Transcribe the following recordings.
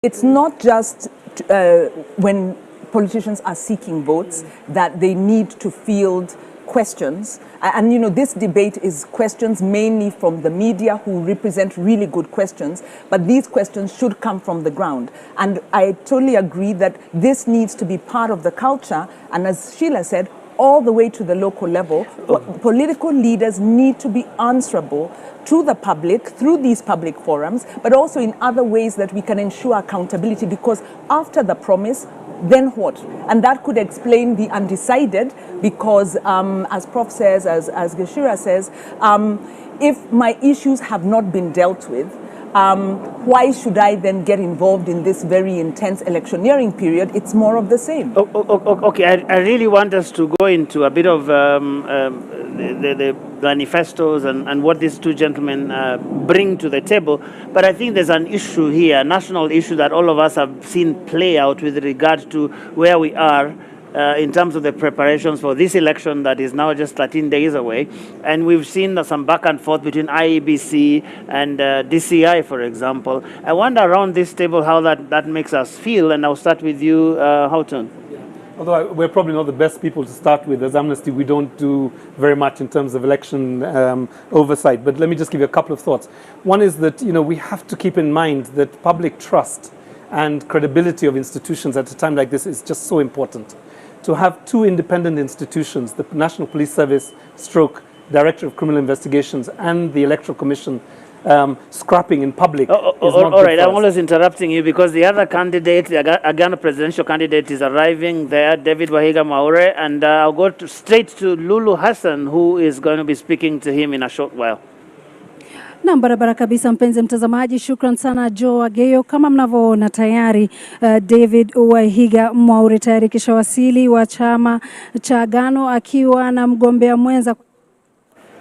It's not just when politicians are seeking votes that they need to field questions. And, you know, this debate is questions mainly from the media who represent really good questions, but these questions should come from the ground. And I totally agree that this needs to be part of the culture. And as Sheila said, all the way to the local level, political leaders need to be answerable to the public through these public forums, but also in other ways that we can ensure accountability, because after the promise, then what? And that could explain the undecided, because as Prof says, as Gachira says, if my issues have not been dealt with, why should I then get involved in this very intense electioneering period? It's more of the same. Okay, I really want us to go into a bit of the manifestos and what these two gentlemen bring to the table. But I think there's an issue here, a national issue that all of us have seen play out with regard to where we are in terms of the preparations for this election that is now just 13 days away. And we've seen some back and forth between IEBC and DCI, for example. I wonder around this table how that makes us feel, and I'll start with you, Houghton. Although we're probably not the best people to start with. As Amnesty, we don't do very much in terms of election oversight. But let me just give you a couple of thoughts. One is that, you know, we have to keep in mind that public trust and credibility of institutions at a time like this is just so important. To have two independent institutions, the National Police Service / Director of Criminal Investigations and the Electoral Commission, scrapping in public. All right, I'm always interrupting you because the other candidate, the Agano presidential candidate, is arriving there, David Wahiga Mwaure, and I'll go straight to Lulu Hassan, who is going to be speaking to him in a short while. Na barabara kabisa, mpenzi mtazamaji, shukran sana Joe Ageyo. Kama mnavyoona tayari David Wahiga Mwaure tayari kishawasili wa chama cha Agano akiwa na mgombea mwenza.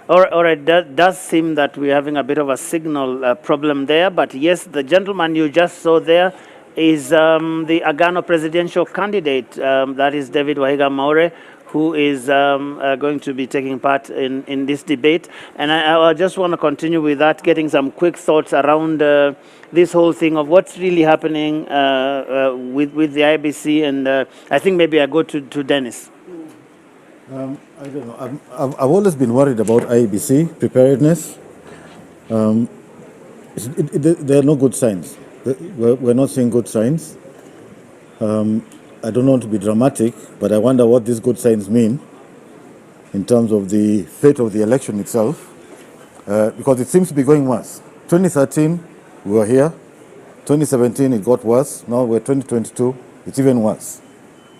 All right, that does seem that we're having a bit of a signal problem there, but yes, the gentleman you just saw there is the Agano presidential candidate, that is David Wahiga Mwaure, who is going to be taking part in this debate. And I just want to continue with that, getting some quick thoughts around this whole thing of what's really happening with the IEBC. And I think maybe I go to Dennis. I don't know. I've always been worried about IEBC preparedness. There are no good signs. We're not seeing good signs. I don't want to be dramatic, but I wonder what these good signs mean in terms of the fate of the election itself, because it seems to be going worse. 2013, we were here. 2017, it got worse. Now we're 2022, it's even worse.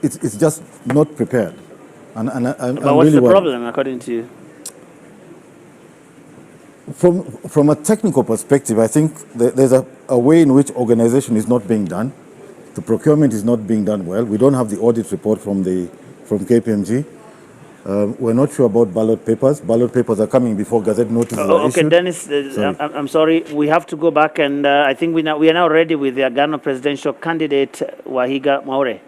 It's just not prepared. But what's really the problem, according to you? From a technical perspective, I think there's a way in which organization is not being done. The procurement is not being done well. We don't have the audit report from KPMG. We're not sure about ballot papers. Ballot papers are coming before Gazette notices are issued. Okay, Dennis, I'm sorry. We have to go back, and I think we are now ready with the Agano presidential candidate, Wahiga Mwaure.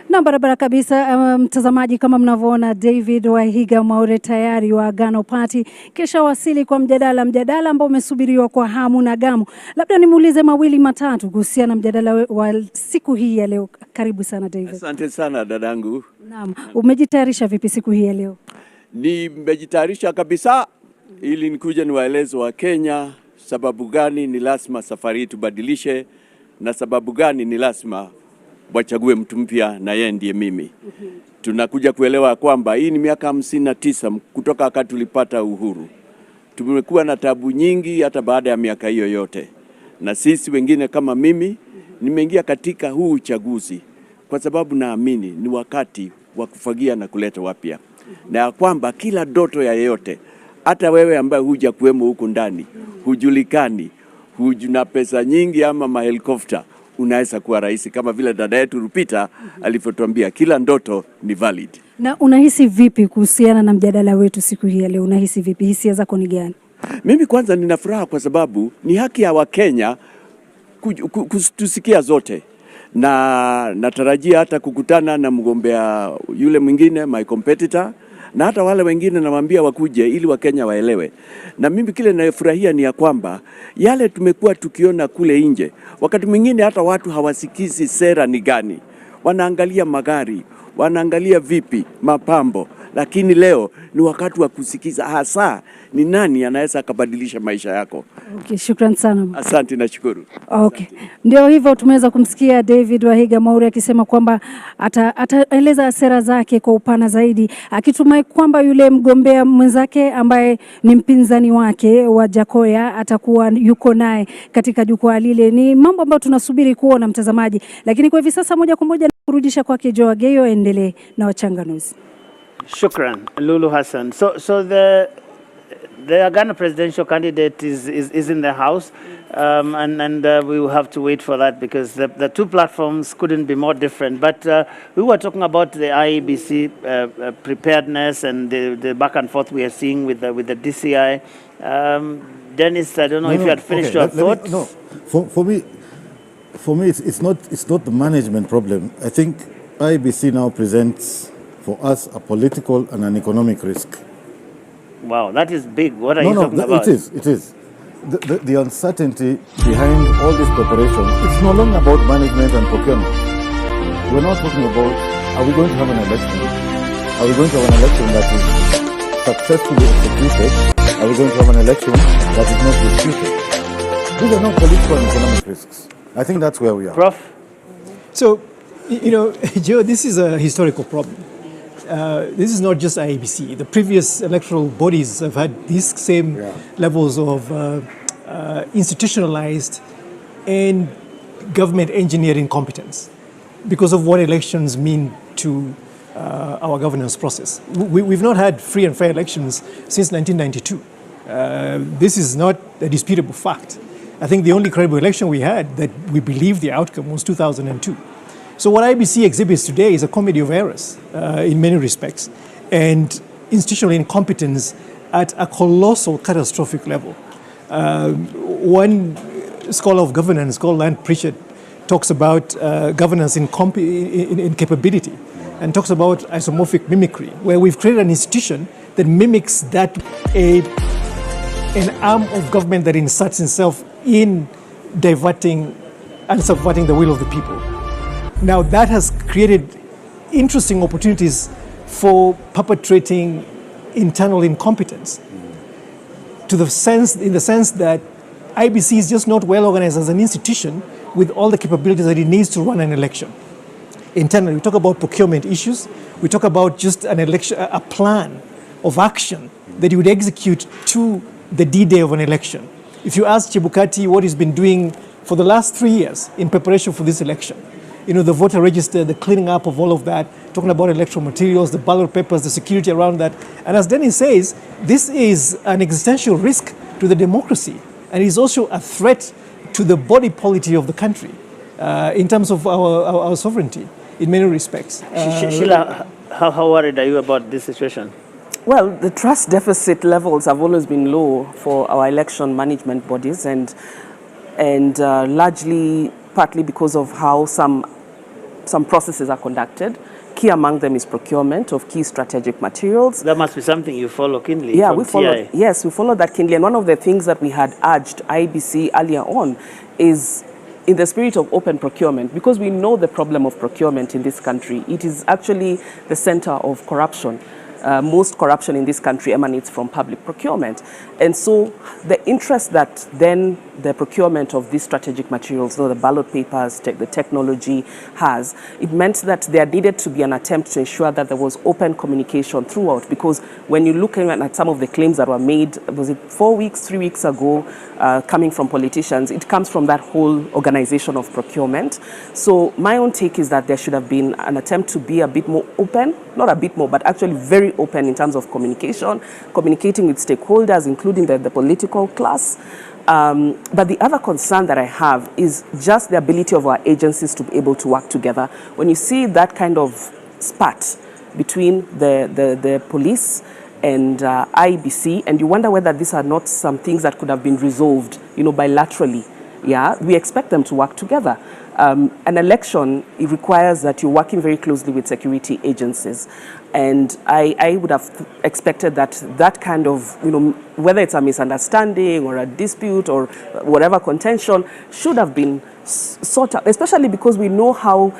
Na barabara kabisa, mtazamaji, kama mnavyoona David Wahiga Mwaure tayari wa Agano Party kisha wasili kwa mjadala ambao umesubiriwa kwa hamu na gamu. Labda nimuulize mawili matatu kuhusiana na mjadala wa siku hii ya leo. Karibu sana David. Asante sana dadangu. Naam, umejitayarisha vipi siku hii ya leo? Nimejitayarisha kabisa ili nikuje niwaeleze wa Kenya sababu gani ni lazima safari tubadilishe na sababu gani ni lazima wachague mtu mpya na yeye ndiye mimi. Tunakuja kuelewa kwamba hii ni miaka 59 kutoka wakati tulipata uhuru. Tumekuwa na tabu nyingi hata baada ya miaka hiyo yote. Na sisi wengine kama mimi nimeingia katika huu uchaguzi kwa sababu naamini ni wakati wa kufagia na kuleta wapya. Na kwamba kila ndoto ya yeyote, hata wewe ambaye huja kuwemo huku ndani, hujulikani, hujuna pesa nyingi ama mahelikopta, unaweza kuwa rais kama vile dada yetu Rupita alivyotuambia kila ndoto ni valid. Na unahisi vipi kuhusiana na mjadala wetu siku hii leo? Unahisi vipi? Hisia zako ni gani? Mimi kwanza nina furaha kwa sababu ni haki ya Wakenya kutusikia zote. Na natarajia hata kukutana na mgombea yule mwingine, my competitor, na hata wale wengine nawaambia wakuje ili Wakenya waelewe. Na mimi kile nayefurahia ni ya kwamba yale tumekuwa tukiona kule nje, wakati mwingine hata watu hawasikizi sera ni gani, wanaangalia magari, wanaangalia vipi mapambo, lakini leo ni wakati wa kusikiza hasa ni nani anaweza akabadilisha maisha yako. Okay, shukran sana. Asante na shukuru. Okay. Ndio hivyo tumeweza kumsikia David Wahiga Mwaure akisema kwamba ataeleza sera zake kwa upana zaidi, akitumai kwamba yule mgombea mwenzake ambaye ni mpinzani wake wa Jakoya atakuwa yuko naye katika jukwaa lile. Ni mambo ambayo tunasubiri kuona, mtazamaji, lakini kwa hivi sasa moja kwa moja kurudisha kwake Joe Ageyo endelee na wachanganuzi. Shukran, Lulu Hassan. So the Ghana presidential candidate is in the house, and we will have to wait for that because the two platforms couldn't be more different. But we were talking about the IEBC preparedness and the back and forth we are seeing with the DCI. Dennis, I don't know if you had finished your thoughts. For me, it's not the management problem. I think IEBC now presents for us a political and an economic risk. Wow, that is big. What are you talking about? It is. The uncertainty behind all this preparation, it's no longer about management and procurement. We're not talking about, are we going to have an election? Are we going to have an election that is successfully executed? Are we going to have an election that is not disputed? These are not political and economic risks. I think that's where we are. Prof? So, Joe, this is a historical problem. This is not just IEBC. The previous electoral bodies have had these same levels of institutionalized and government engineering competence because of what elections mean to our governance process. We've not had free and fair elections since 1992. This is not a disputable fact. I think the only credible election we had that we believe the outcome was 2002. So what IEBC exhibits today is a comedy of errors in many respects and institutional incompetence at a colossal, catastrophic level. One scholar of governance called Land Pritchard talks about governance in capability and talks about isomorphic mimicry, where we've created an institution that mimics that an arm of government that inserts itself in diverting and subverting the will of the people. Now that has created interesting opportunities for perpetrating internal incompetence in the sense that IEBC is just not well organized as an institution with all the capabilities that it needs to run an election. Internally, we talk about procurement issues. We talk about just an election, a plan of action that you would execute to the D-Day of an election. If you ask Chebukati what he's been doing for the last 3 years in preparation for this election, the voter register, the cleaning up of all of that, talking about electoral materials, the ballot papers, the security around that. And as Dennis says, this is an existential risk to the democracy. And it's also a threat to the body polity of the country in terms of our sovereignty in many respects. Sheila, how worried are you about this situation? Well, the trust deficit levels have always been low for our election management bodies and largely partly because of how some processes are conducted. Key among them is procurement of key strategic materials. That must be something you follow keenly. Yeah, we follow that keenly. And one of the things that we had urged IEBC earlier on is in the spirit of open procurement, because we know the problem of procurement in this country. It is actually the center of corruption. Most corruption in this country emanates from public procurement. And so the interest that then the procurement of these strategic materials, the ballot papers, the technology has, it meant that there needed to be an attempt to ensure that there was open communication throughout, because when you're looking at some of the claims that were made, was it 3 weeks ago, coming from politicians, it comes from that whole organization of procurement. So my own take is that there should have been an attempt to be a bit more open, not a bit more, but actually very open in terms of communication, communicating with stakeholders, including the political class. But the other concern that I have is just the ability of our agencies to be able to work together. When you see that kind of spat between the police and IEBC, and you wonder whether these are not some things that could have been resolved, bilaterally, we expect them to work together. An election, it requires that you're working very closely with security agencies. And I would have expected that kind of, whether it's a misunderstanding or a dispute or whatever contention, should have been sort out, especially because we know how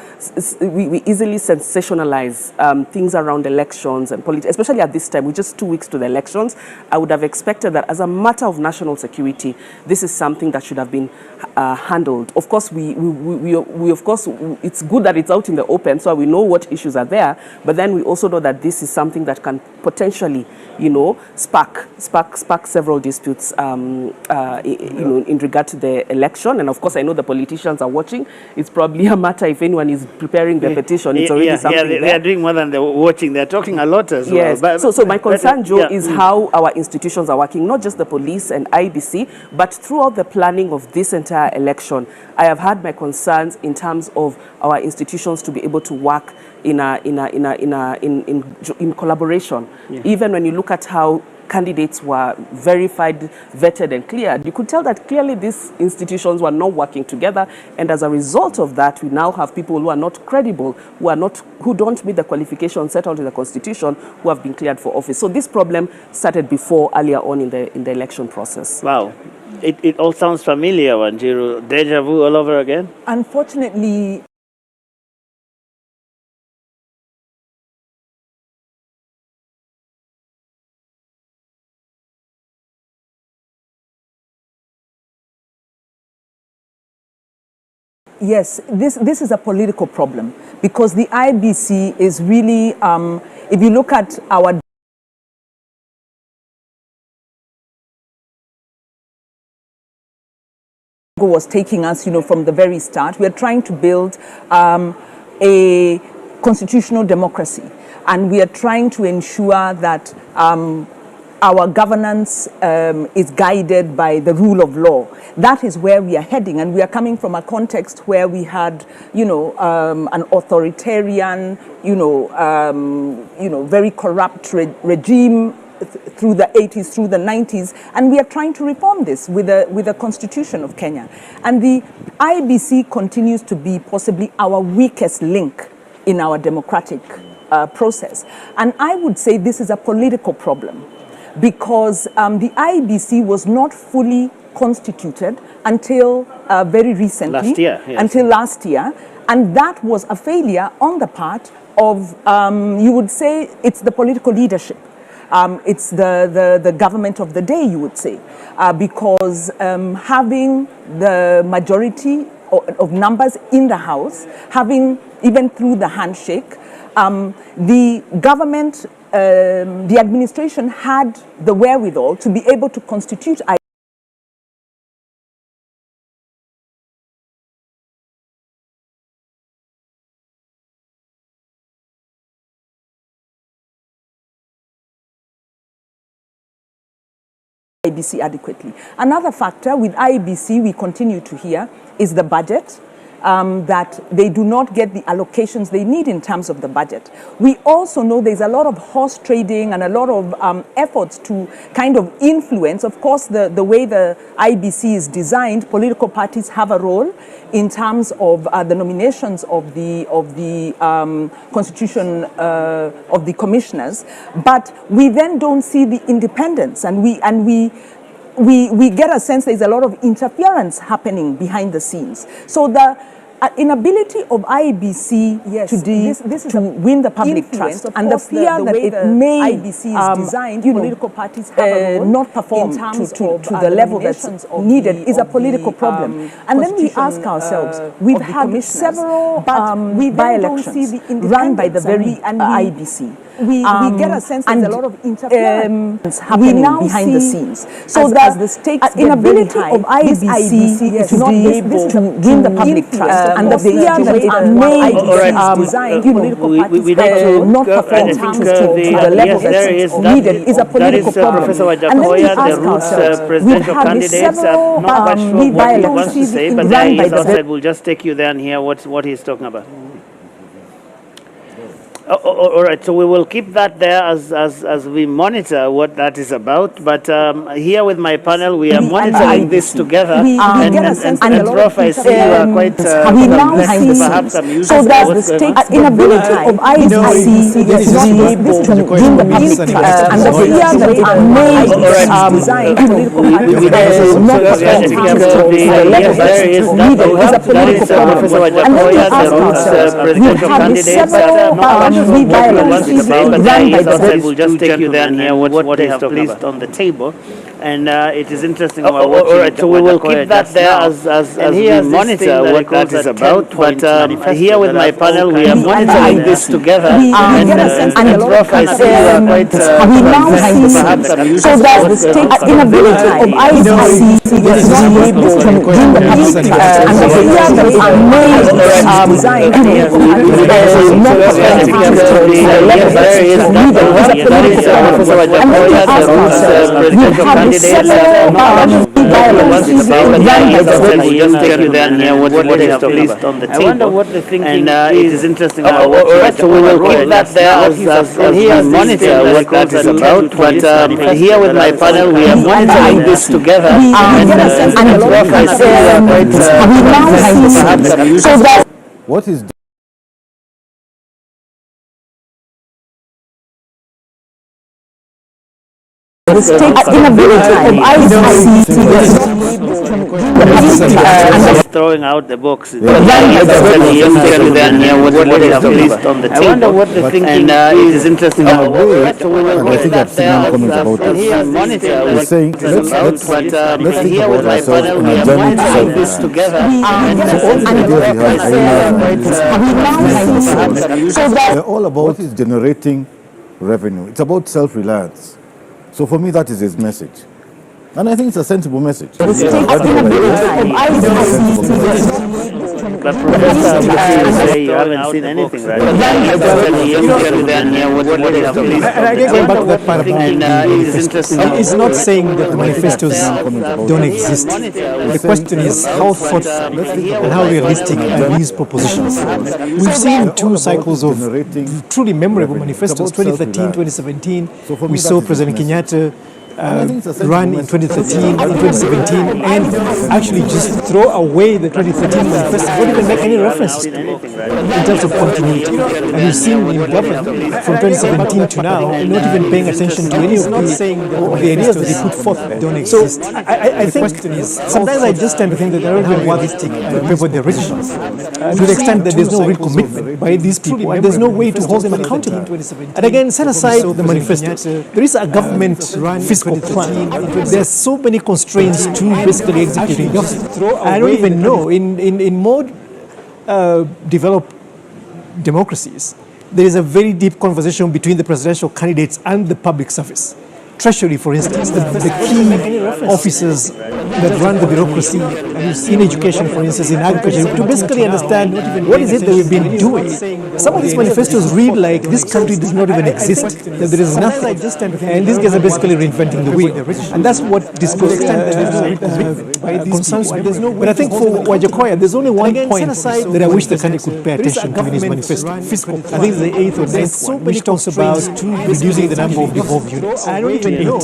we easily sensationalize things around elections and politics, especially at this time. We're just 2 weeks to the elections. I would have expected that as a matter of national security, this is something that should have been handled. Of course, of course, it's good that it's out in the open, so we know what issues are there, but then we also know that this is something that can potentially, spark several disputes, in regard to the election. And of course, I know the politicians are watching. It's probably a matter, if anyone is preparing the petition, it's already something there. They are doing more than the watching. They're talking a lot as well. But, so my concern, Joe, is how our institutions are working, not just the police and IBC, but throughout the planning of this entire election. I have had my concerns in terms of our institutions to be able to work in collaboration. Even when you look at how candidates were verified, vetted, and cleared, you could tell that clearly these institutions were not working together. And as a result of that, we now have people who are not credible, who don't meet the qualifications set out in the Constitution, who have been cleared for office. So this problem started earlier on in the election process. Wow. It all sounds familiar, Wanjiru. Deja vu all over again? Unfortunately, yes, this is a political problem, because the IBC is really, if you look at our was taking us, from the very start. We are trying to build a constitutional democracy, and we are trying to ensure that our governance is guided by the rule of law. That is where we are heading, and we are coming from a context where we had, an authoritarian, very corrupt regime through the 80s, through the 90s, and we are trying to reform this with the Constitution of Kenya. And the IBC continues to be possibly our weakest link in our democratic process. And I would say this is a political problem, because the IBC was not fully constituted until very recently. Last year, yes. Until last year. And that was a failure on the part of, you would say, it's the political leadership. It's the government of the day, you would say, because having the majority of numbers in the House, having even through the handshake, the government, the administration had the wherewithal to be able to constitute IBC adequately. Another factor with IBC we continue to hear is the budget, that they do not get the allocations they need in terms of the budget. We also know there's a lot of horse trading and a lot of efforts to kind of influence. Of course, the way the IBC is designed, political parties have a role in terms of the nominations of the constitution of the commissioners, but we then don't see the independence, and we get a sense there's a lot of interference happening behind the scenes. So the inability of IBC to win the public trust, and the fear that it may designed, political parties have not perform to the level that's needed is a political problem. And then we ask ourselves, we've had several by-elections run by the very IBC. We get a sense there's a lot of interference happening behind the scenes. So as the stakes inability of IBC to not able to win the public trust, and the fear that it may design political parties not perform to the level that's needed is a political problem. And then we ask ourselves, we've had several by-elections run by the... outside. We'll just take you there and hear what he's talking about. All right, so we will keep that there as we monitor what that is about. But here with my panel, we are monitoring this together. And Prof, I see you are quite perhaps amused. So that the state inability of IEBC to bring the public and the fear that are made design political parties not is a political problem. And then we ask ourselves, we have several we'll just take you there and hear what they have placed on the table. And it is interesting. All right, so we will keep that there as we monitor what that is about. But here with my panel, we are monitoring this together. And Prof, I see you are quite perhaps amused. So that the state inability of IEBC to bring the public and the fear that are made design political parties not I wonder what the thinking it is interesting. All right, so we will keep that there as we monitor what that is about. But here with my panel, we are monitoring this together. And Prof, I see you are quite perhaps amused. What is the state inability of IEBC throwing out the box. I wonder what the thinking it is interesting. and I think I've seen many comments about this. They're saying, let's think about ourselves in a journey to self-reliance. So they're all about is generating revenue. It's about self-reliance. So for me, that is his message. And I think it's a sensible message. But Professor, say you haven't seen anything, right? And again, going back to that part of it's not saying that the manifestos don't exist. The question is how thoughtful and how realistic are these propositions. We've seen two cycles of truly memorable manifestos, 2013, 2017. We saw President Kenyatta run in 2013, in 2017, and actually just throw away the 2013 manifesto. Don't even make any references to it in terms of continuity. And we've seen in government from 2017 to now, not even paying attention to any of the ideas that they put forth don't exist. So I think sometimes I just tend to think that they're not even worth the paper they're written, to the extent that there's no real commitment by these people, and there's no way to hold them accountable. And again, set aside the manifesto, there is a government fiscal plan. There's so many constraints to basically executing government. I don't even know, in more developed democracies, there is a very deep conversation between the presidential candidates and the public service. Treasury, for instance, the key officers that run the bureaucracy in education, for instance, in agriculture, to basically understand what is it that we've been doing. Some of these manifestos read like this country does not even exist, that there is nothing, and these guys are basically reinventing the wheel. And that's what discourse concerns me. But I think for Wajakoya, there's only one point that I wish the country could pay attention to in his manifesto. I think it's the 8th or 9th one, which talks about reducing the number of devolved units. I don't even know.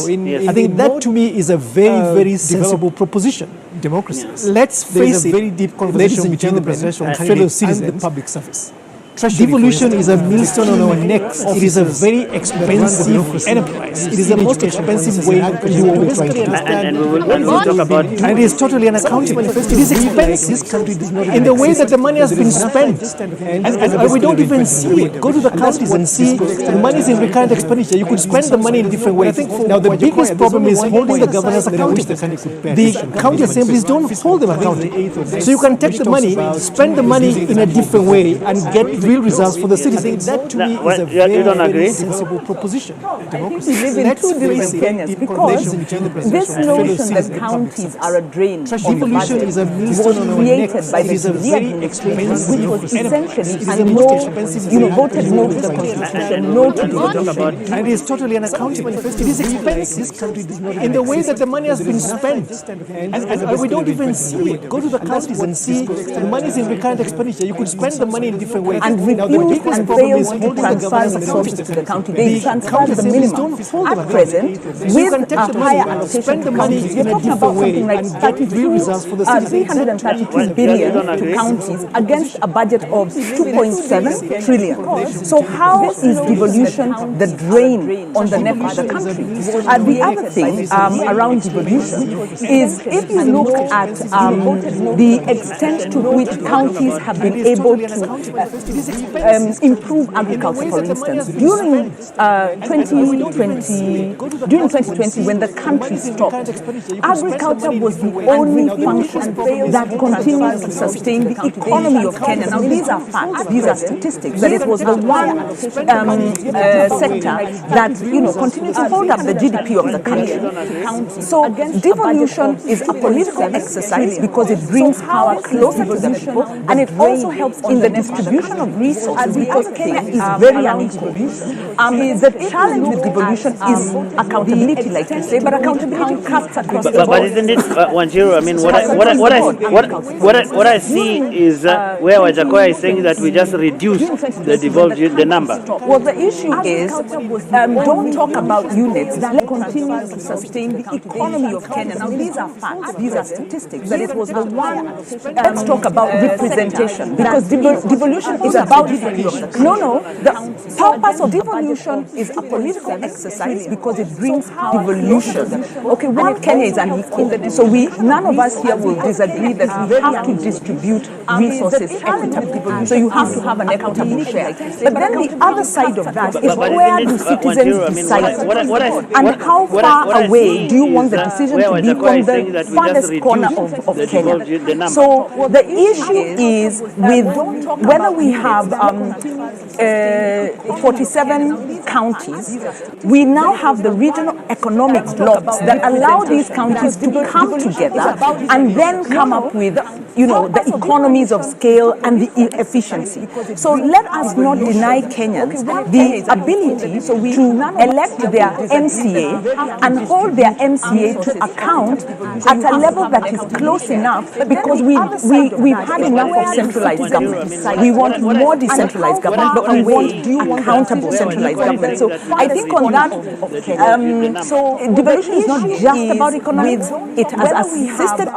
I think that to me is a very, very sensible proposition. Democracy. Let's face it, very deep conversation between the presidential and fellow citizens and the public service. Devolution is a millstone on our necks. It is a very expensive enterprise. It is the most expensive way to do what we're trying to do. And we will talk about. And it is totally unaccountable. It is expensive. This country does not in the way that the money has been spent, and we don't even see it. Go to the counties and see the money is in recurrent expenditure. You could spend the money in different ways. Now the biggest problem is holding the governors accountable. The county assemblies don't hold them accountable. So you can take the money, spend the money in a different way, and get real results for the citizens. That to me is a very, very sensible proposition. Democracy. I think we live in two different Kenyas because this notion that counties are a drain devolution is a was created by the administration, which was essentially voted no to the constitution, no to devolution. And it is totally unaccountable. It is expensive. This country does not in the way that the money has been spent, and we don't even see it. Go to the counties and see the money is in recurrent expenditure. You could spend the money in different ways. and Now, the refuse biggest and problem fails is to holding the transfer governance resources accountable. to the county. The They transfer county the assemblies minimum. don't hold them At present, accountable. So you with can take a the higher money, allocation spend to the money counties, in we're a talking different about way something like and get real results for the citizens. 332 you billion don't to agree? counties against a budget of 2.7 trillion. So how is devolution the drain on the neck of the country? The other thing around devolution is if you look at the extent to which counties have been able to improve agriculture, for instance, during 2020, when the country stopped, agriculture was the only function that continued to sustain the economy of Kenya. Now, these are facts, these are statistics, that it was the one sector that continued to hold up the GDP of the country. So devolution is a political exercise because it brings power closer to the people, and it also helps in the distribution of resources because Kenya is very unequal. The challenge with devolution is accountability, like you say, but accountability cuts across the board. But isn't it, Wanjiru? I mean, what I see is where Wajakoya is saying that we just reduce the number. Well, the issue is, don't talk about units that continue to sustain the economy of Kenya. Now, these are facts, these are statistics, that it was the one. Let's talk about representation, because devolution is about the No, the purpose of devolution is a political exercise because it brings devolution. Okay, one, Kenya is unequal, so none of us here will disagree that we have to distribute resources equitably. So you have to have an equitable share. But then the other side of that is where do citizens decide, and how far away do you want the decision to be from the farthest corner of Kenya? So the issue is with whether we have 47 counties, we now have the regional economic blocks that allow these counties to come together and then come up with, the economies of scale and the efficiency. So let us not deny Kenyans the ability to elect their MCA and hold their MCA to account at a level that is close enough, because we've had enough of centralized government. We want more decentralized government, but we want accountable centralized government. So I think on that, so devolution is not just about economics. It has assisted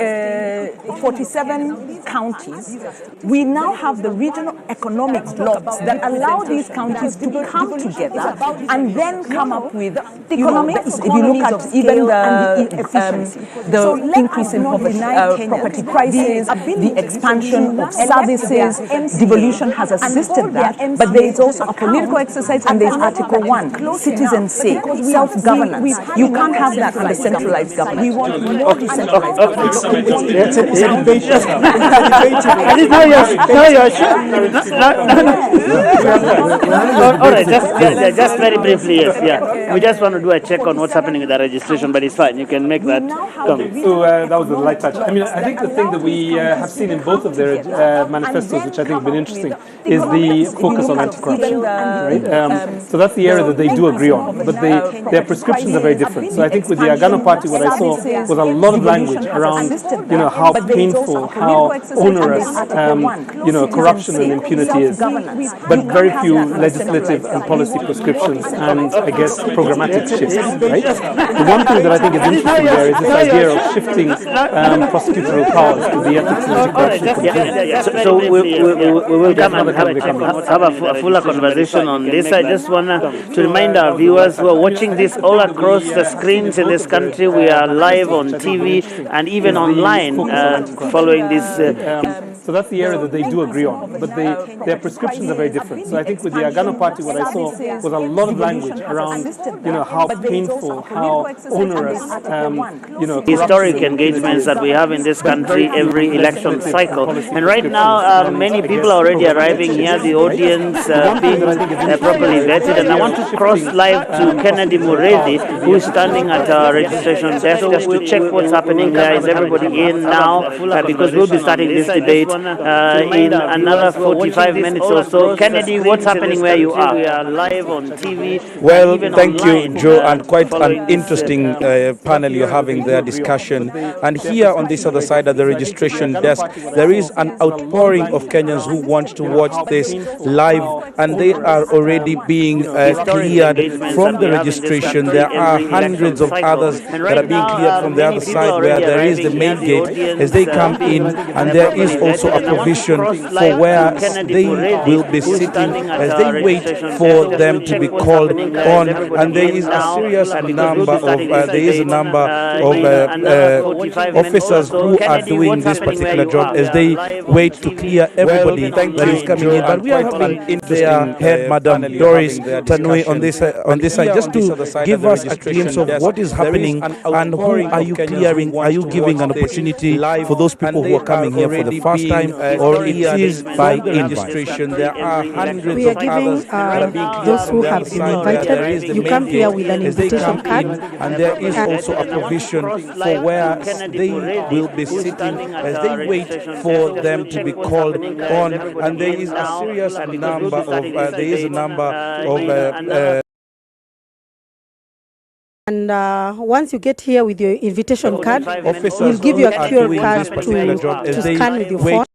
47 counties. We now have the regional economic blocks that allow these counties to come together and then come up with economics. If you look at even the increase in property prices, the expansion of services, devolution has assisted that. But there is also a political exercise, and there is Article 1, citizens say, self-governance. You can't have that under centralized government. We want more decentralized government. All right, just very briefly, yes, yeah. We just want to do a check on what's happening with the registration, but it's fine. You can make that comment. So that was a light touch. I mean, I think the thing that we have seen in both of their manifestos, which I think have been interesting, is the focus on anti-corruption. Right? So that's the area that they do agree on, but their prescriptions are very different. So I think with the Agano Party, what I saw was a lot of language around, how painful, how onerous, corruption and impunity is, but very few legislative and policy prescriptions and, I guess, programmatic shifts, right? The one thing that I think is interesting there is this idea of shifting prosecutorial powers to the ethics and anti-corruption. So we will come and have a fuller conversation on this. I just want to remind our viewers who are watching this all across the screens in this country. We are live on TV and even online following this. So that's the area that they do agree on, but their prescriptions are very different. So I think with the Agano Party, what I saw was a lot of language around, how painful, how onerous, historic engagements that we have in this country every election cycle. And right now, many people are already arriving here, the audience being properly vetted. And I want to cross live to Kennedy Muredi, who is standing at our registration desk just to check what's happening there. Is everybody in now? Because we'll be starting this debate in another 40 45 minutes or so. Kennedy, what's happening where you are? We are live on TV. Well, thank you, Joe, and quite an interesting panel you're having there, discussion. And here on this other side of the registration desk, there is an outpouring of Kenyans who want to watch this live, and they are already being cleared from the registration. There are hundreds of others that are being cleared from the other side where there is the main gate as they come in, and there is also a provision for where they will be sitting as they wait for them to be called on. And there is a serious number of officers who are doing this particular job as they wait to clear everybody that is coming in. But we are having their head, Madam Doris Tanui, on this side, just to give us a glimpse of what is happening and who are you clearing. Are you giving an opportunity for those people who are coming here for the first time, or it is by registration? There are hundreds we are of giving others those who have been invited. You come here with an invitation card, and there is also a provision for where they will be sitting as they wait for them to be called on. And there is a serious number of and once you get here with your invitation card, we'll give you a QR card to scan with your phone.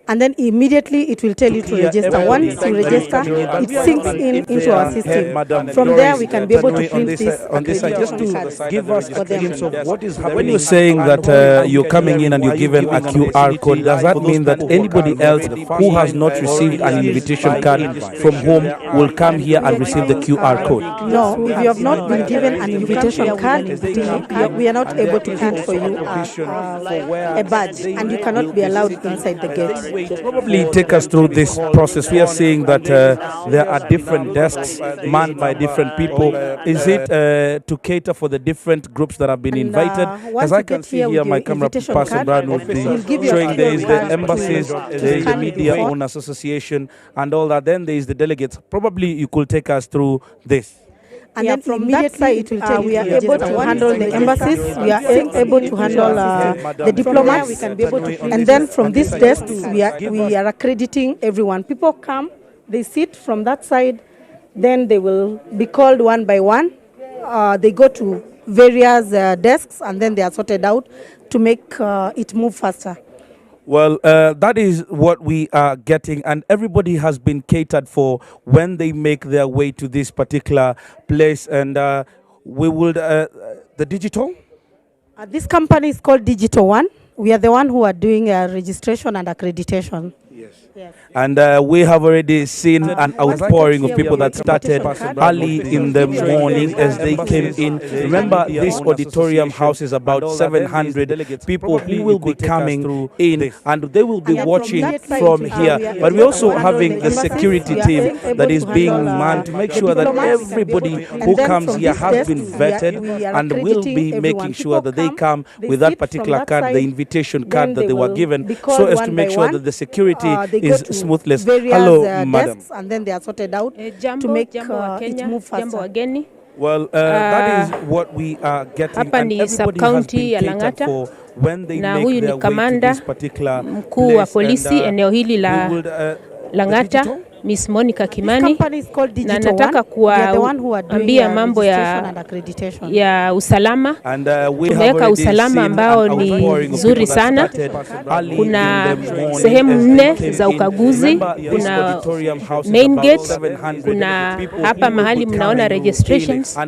And then immediately it will tell you to register. Once you register, it sinks into our system. From there, we can be able to print this just to give us a glimpse of what is happening. When you're saying that you're coming in and you're given a QR code, does that mean that anybody else who has not received an invitation card from home will come here and receive the QR code? No, if you have not been given an invitation card, we are not able to print for you a badge, and you cannot be allowed inside the gate. Probably take us through this process. We are seeing that there are different desks manned by different people. Is it to cater for the different groups that have been invited? As I can see here, my camera person Brian will be showing there is the embassies, there is the Media Owners Association and all that. Then there is the delegates. Probably you could take us through this. And then from that side, it will tell you we are able to handle the embassies, we are able to handle the diplomats, and then from these desks, we are accrediting everyone. People come, they sit from that side, then they will be called one by one. They go to various desks, and then they are sorted out to make it move faster. Well, that is what we are getting, and everybody has been catered for when they make their way to this particular place. And we will, the digital? This company is called Digital One. We are the one who are doing registration and accreditation. Yes. And we have already seen an outpouring of people that started early in the morning as they came in. Remember, this auditorium houses about 700 people who will be coming in, and they will be watching from here. But we're also having the security team that is being manned to make sure that everybody who comes here has been vetted and will be making sure that they come with that particular card, the invitation card that they were given, so as to make sure that the security is smoothless. Hello, madam. And then they are sorted out to make it move faster. Well, that is what we are getting. Hapa ni sub-county ya Lang'ata na huyu ni kamanda mkuu wa polisi eneo hili la Lang'ata, Miss Monica Kimani, na nataka kuwaambia mambo ya usalama. Tumeweka usalama ambao ni nzuri sana. Kuna sehemu 4 za ukaguzi, kuna main gate, kuna hapa mahali mnaona registrations,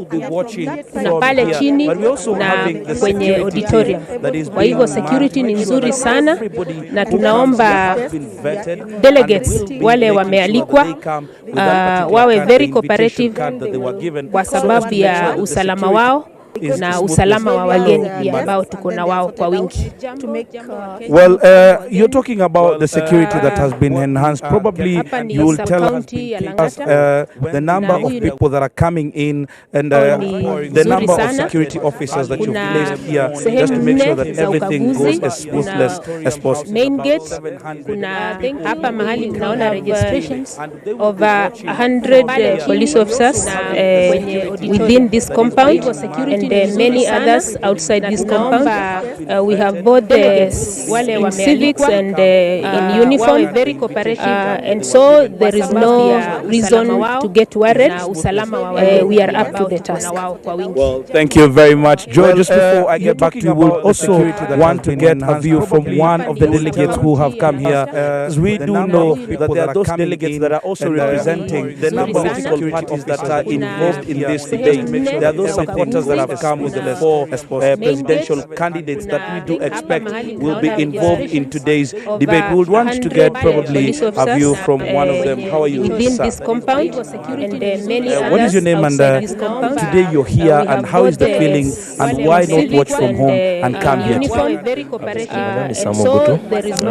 kuna pale chini na kwenye auditorium. Kwa hivyo security ni nzuri sana, na tunaomba delegates wale wamealikwa wawe very cooperative kwa sababu ya usalama wao na usalama wa wageni pia ambao tuko na wao kwa wingi. Well, you're talking about the security that has been enhanced. Probably you will tell us the number of people that are coming in and the number of security officers that you've placed here just to make sure that everything goes as smoothly as possible. Main gate, kuna hapa mahali mnaona registrations over 100 police officers within this compound, and many others outside this compound. We have both in civics and in uniform, and so there is no reason to get worried. We are up to the task. Well, thank you very much, Joe. Just before I get back to you, we'll also want to get a view from one of the delegates who have come here. As we do know that there are those delegates that are also representing the political parties that are involved in this debate. There are those supporters that have come with the four presidential candidates that we do expect will be involved in today's debate. We would want to get probably a view from one of them. How are you, within sir? this compound, and many What is your name, and today you're here, and how is the feeling, and why not watch from home and come here today? My name is Sam Ogutu. Basically,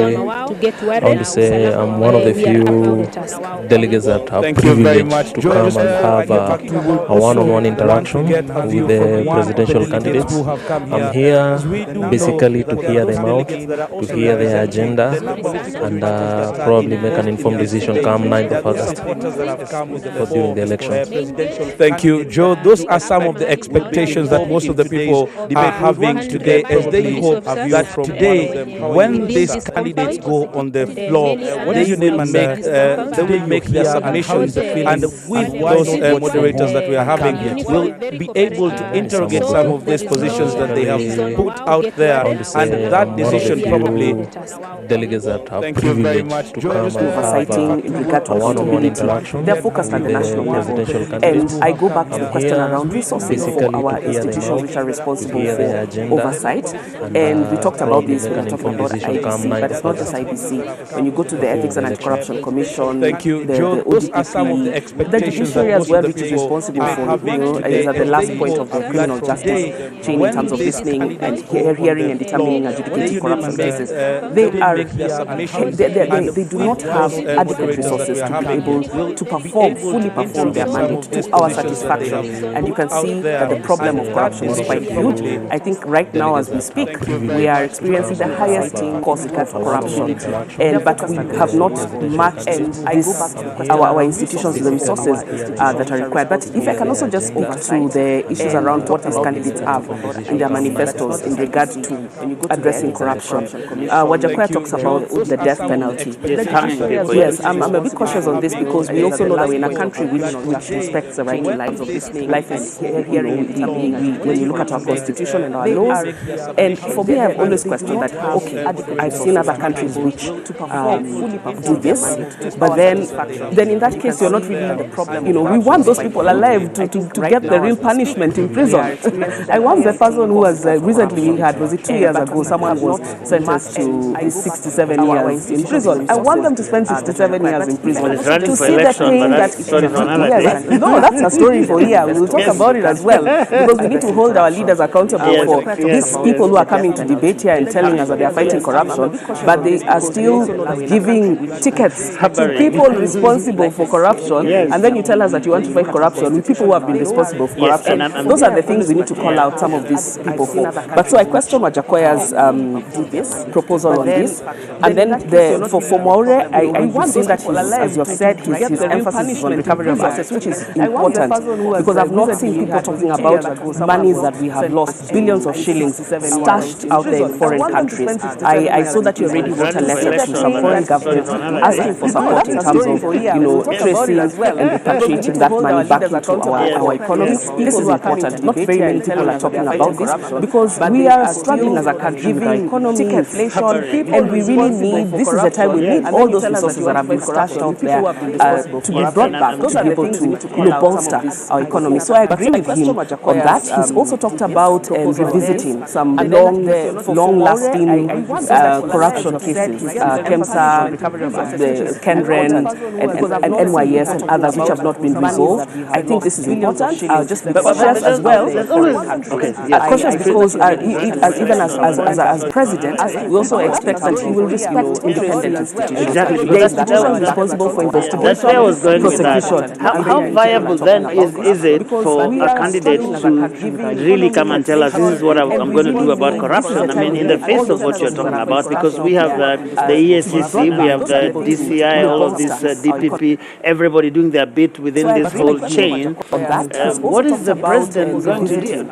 I want to say I'm one of the few delegates that have privileged to come and have a one-on-one interaction with the presidential candidates. I'm here basically to hear them out, to hear their agenda, and probably make an informed decision come 9th of August during the election. Thank you, Joe. Those are some of the expectations that most of the people are having today, as they hope that today, when these candidates go on the floor, they will make their submissions, and with those moderators that we are having, will be able to interrogate some of these positions that they have put out there, and that decision probably. Delegates that have Thank you very much, to come and have a one-on-one interaction. They're focused on the national level. And I go back to the question around resources for our institutions which are responsible for oversight. And we talked about this when we talked about IBC, but it's not just IBC. When you go to the Ethics and Anti-Corruption Commission, Thank you, Joe. Those are some of the expectations that most of the people are having today. Is at the last point of the criminal justice chain in terms of listening and hearing and determining and adjudicating corruption cases. They do not have adequate resources to be able to fully perform their mandate to our satisfaction. And you can see that the problem of corruption is quite huge. I think right now as we speak, we are experiencing the highest cost of corruption. But we have not matched our institutions with the resources that are required. But if I can also just speak to the issues around what these candidates have in their manifestos in regard to addressing corruption. Wajakoya talks about the death penalty. Yes, I'm a bit cautious on this because we also know that we're in a country which respects the right to life. Life is hearing when you look at our constitution and our laws. And for me, I've always questioned that, okay, I've seen other countries which do this, but then in that case, you're not really the problem. We want those people alive to get the real punishment in prison. I want the person who was recently had, was it 2 years ago, someone was sentenced to 67 years in prison. I want them to spend 67 years in prison to see the thing that no, that's a story for here. We will talk about it as well, because we need to hold our leaders accountable for these people who are coming to debate here and telling us that they are fighting corruption, but they are still giving tickets to people responsible for corruption, and then you tell us that you want to fight corruption with people who have been responsible for corruption. Those are the things we need to call out some of these people for. But so I question Wajakoya's proposal on this, and then for Maure, I see that as you have said, his emphasis is on recovery of assets, which is important, because I've not seen people talking about monies that we have lost, billions of shillings stashed out there in foreign countries. I saw that you already wrote a letter to some foreign governments asking for support in terms of tracing and repatriating that money back into our economy. This is important. Not very many people are talking about this because we are struggling as a country with our economy, inflation, and we really need, this is the time we need all those resources that have been stashed out there to be brought back to be able to bolster our economy. So I agree with him on that. He's also talked about revisiting some long-lasting corruption cases, KEMSA, the KENREN, and NYS and others which have not been resolved. I think this is important. Just be cautious as well. Cautious because even as president, we also expect that he will respect independent institutions. Exactly. There is institutions responsible for investigation, That's where I was going with that. prosecution. How viable then is it for a candidate to really come and tell us this is what I'm going to do about corruption? I mean, in the face of what you're talking about, because we have the ESCC, we have the DCI, all of this DPP, everybody doing their bit within this whole chain. What is the president going to do?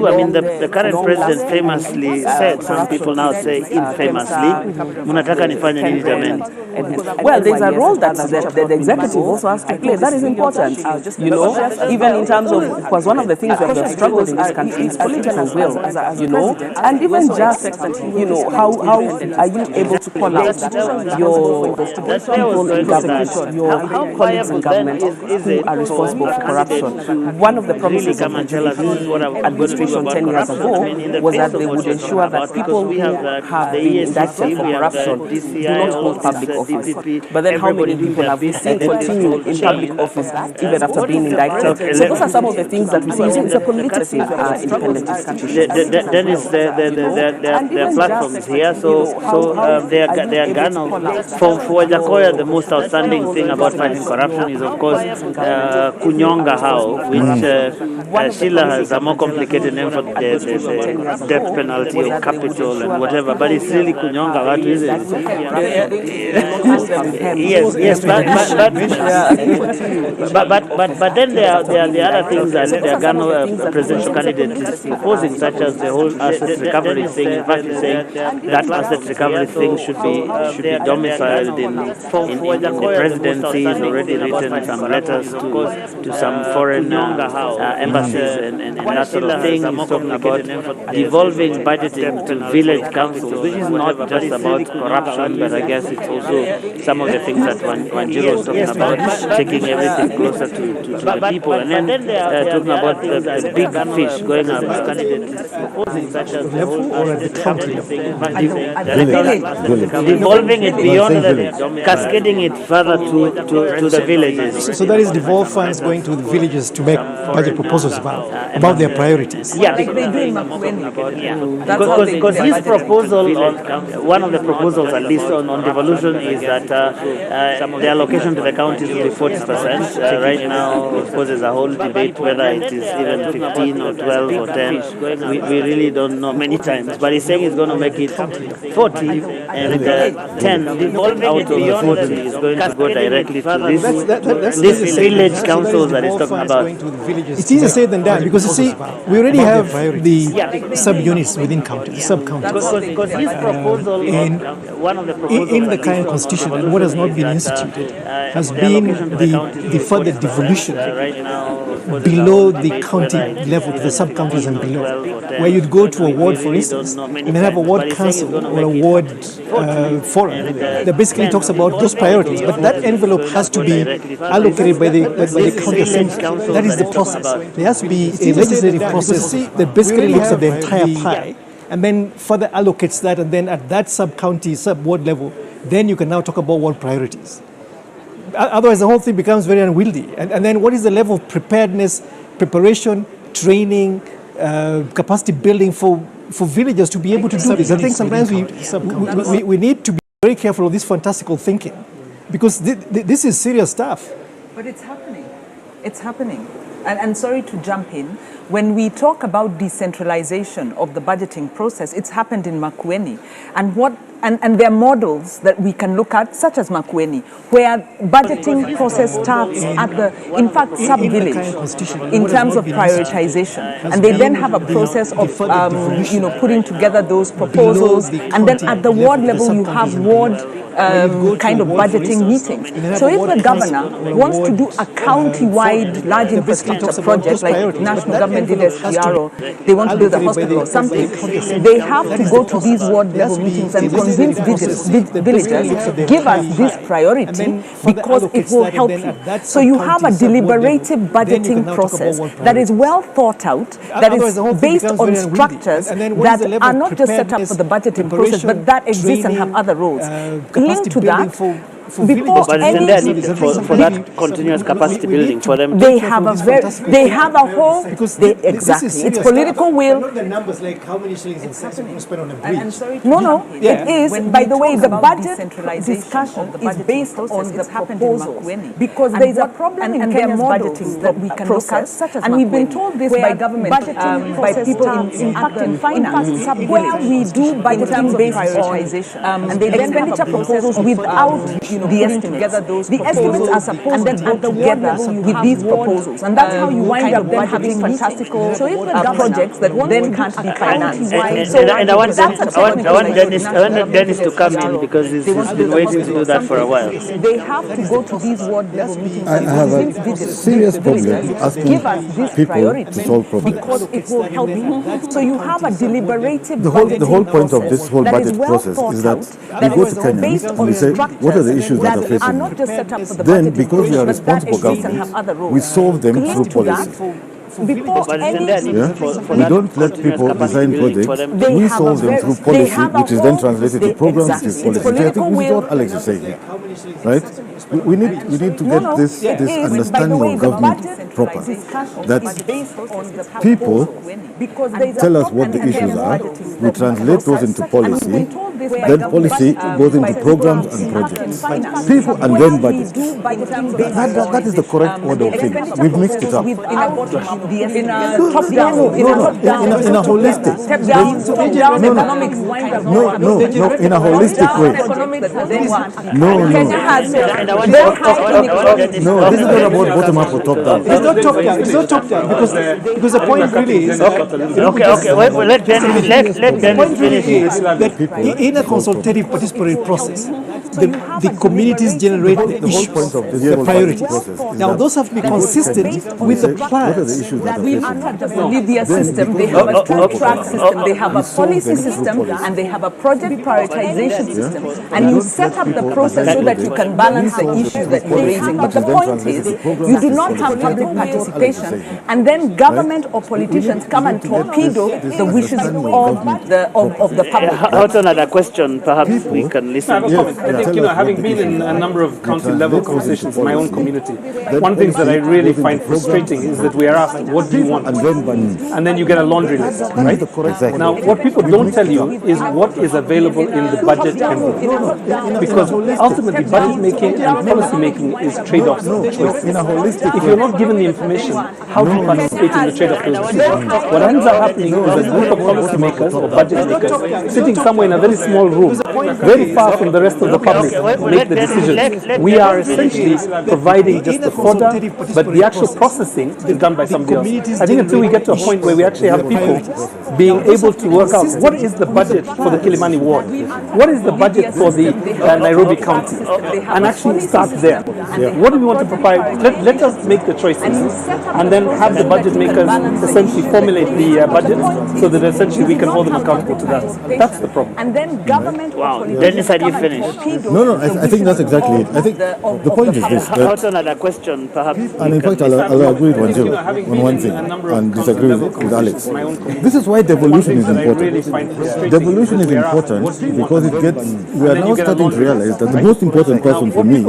I mean, the current president famously said, some people now say infamously, "Munataka nifanye nini jameni?" Well, there's a role that the executive also has to play. That is important. You know, even in terms of, because one of the things that we have struggled in this country is political will, you know, and even just, you know, how are you able to call out your people in government, your colleagues in government who are responsible for corruption? One of the promises of the GDP administration 10 years ago was that they would ensure that people who have been indicted for corruption do not hold public office. But then how many people have we seen continue in public office even after being indicted? So those are some of the things that we see. It's a qualitative independent institution. Then is their platforms here. So they are Ghana. For Wajakoya, the most outstanding thing about fighting corruption is, of course, kunyonga hao, which Sheila has a more complicated name for the death penalty or capital and whatever. But it's really kunyonga watu, isn't it? Yes, but then there are the other things that the Ghana presidential candidate is proposing, such as the whole asset recovery thing. In fact, he's saying that asset recovery thing should be domiciled in the presidency. He's already written some letters to some foreign embassies and that sort of thing. He's talking about devolving budgeting to village councils, which is not just about corruption, but I guess it's also some of the things that Wanjiru was talking about, taking everything closer to the people, and then talking about the big fish going up. Devolving it beyond cascading it further to the villages. So that is devolve funds going to the villages to make budget proposals about their priorities. Yeah, because his proposal, one of the proposals at least on devolution, is that the allocation to the counties will be 40%. Right now, of course, there's a whole debate whether it is even 15 or 12 or 10. We really don't know many times. But he's saying he's going to make it 40 and 10. Devolving out of the 40 is going to go directly to this village councils that he's talking about. It's easier said than done, because you see, we already have the sub-units within counties, sub-counties. Because his proposal in the current constitution, and what has not been instituted has been the further devolution below the county level, to the sub-counties and below, where you'd go to a ward, for instance, and then have a ward council or a ward forum that basically talks about those priorities, but that envelope has to be allocated by the county assembly. That is the process. There has to be a legislative process that basically looks at the entire pie and then further allocates that, and then at that sub-county, sub-ward level, then you can now talk about ward priorities. Otherwise, the whole thing becomes very unwieldy. And then what is the level of preparedness, preparation, training, capacity building for villagers to be able to do this? I think sometimes we need to be very careful of this fantastical thinking, because this is serious stuff. But it's happening. It's happening. And sorry to jump in, when we talk about decentralization of the budgeting process, it's happened in Makueni. And there are models that we can look at, such as Makueni, where budgeting process starts at the, in fact, sub-village in terms of prioritization. And they then have a process of, putting together those proposals. And then at the ward level, you have ward kind of budgeting meetings. So if the governor wants to do a county-wide large infrastructure project, like national government did SGR, they want to build a hospital or something, they have to go to these ward level meetings and convince villagers, give us this priority because it will help you. So you have a deliberative budgeting process that is well thought out, that is based on structures that are not just set up for the budgeting process, but that exist and have other roles. Linked to that, before any for that continuous capacity building for them, they have a whole exactly. It's political will. Not the numbers like how many shillings and cents you spend on a bridge. No, it is. By the way, the budget discussion is based on the proposals, because there is a problem in Kenya's budgeting that we can look at, and we've been told this by government, by people in finance, where we do budgeting based on expenditure proposals without the estimates. The estimates are supposed to go together with these proposals, and that's how you wind up then having fantastical projects that then can't be financed. And I want Dennis to come in because he's been waiting to do that for a while. They have to go to these ward level meetings. I have a serious problem asking people to solve problems. Because it will help you. So you have a deliberative The whole point of this whole budget process is that we go to Kenyans and we say, what are the issues that are facing you? Then, because we are responsible government, we solve them through policy. Before any, We don't let people design projects. We solve them through policy, which is then translated to programs, which is policy. I think this is what Alex is saying here, right? We need to get this understanding of government proper. That people tell us what the issues are. We translate those into policy. Then policy goes into programs and projects. People and then budget. That is the correct order of things. We've mixed it up. in a top-down, in a holistic, top-down economics. in a holistic way. Kenya has No, this is not about bottom-up or top-down. It's not top-down. It's not top-down because the point really is let Dennis finish. That in a consultative participatory process, the communities generate the issues, the priorities. Now, those have to be consistent with the plans. We are not just a Lydia system. They have a two-track system. They have a policy system and they have a project prioritization system. And you set up the process so that you can balance the issues that you're raising. But the point is, you do not have public participation, and then government or politicians come and torpedo the wishes of the public. Houghton had a question. Perhaps we can listen. I think, having been in a number of council-level conversations in my own community, one of the things that I really find frustrating is that we are asked, what do you want? And then you get a laundry list, right? Now, what people don't tell you is what is available in the budget envelope. Because ultimately, budget making and policy making is trade-offs and choices. If you're not given the information, how do you participate in the trade-off process? What ends up happening is a group of policy makers or budget makers sitting somewhere in a very small room, very far from the rest of the public, make the decisions. We are essentially providing just the fodder, but the actual processing is done by somebody else. I think until we get to a point where we actually have people being able to work out what is the budget for the Kilimani ward, what is the budget for the Nairobi County, and actually start there. What do we want to provide? Let us make the choices, and then have the budget makers essentially formulate the budget so that essentially we can hold them accountable to that. That's the problem. And then government. Wow, Dennis, had you finished? No, I think that's exactly it. I think the point is this. Houghton had a question, perhaps. And in fact, I'll agree with Wanjiru on one thing and disagree with Alex. This is why devolution is important. Devolution is important because it gets, we are now starting to realize that the most important person for me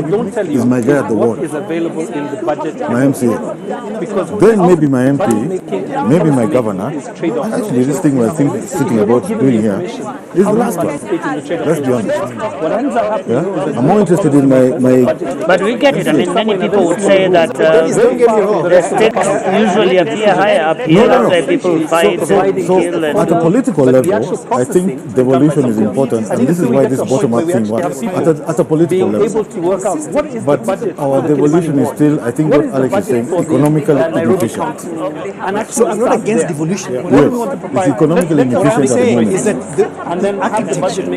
is my guy at the ward, my MCA. Then maybe my MP, maybe my governor. And actually, this thing we're thinking about doing here is the last one. Let's be honest. Yeah? I'm more interested in my But we get it. I mean, many people would say that the stakes usually appear higher up here after people fight and kill. At a political level, I think devolution is important, and this is why this bottom-up thing works. At a political level. But our devolution is still, I think what Alex is saying, economically inefficient. So I'm not against devolution. Yes, it's economically What I'm inefficient at the saying moment. is that the architecture of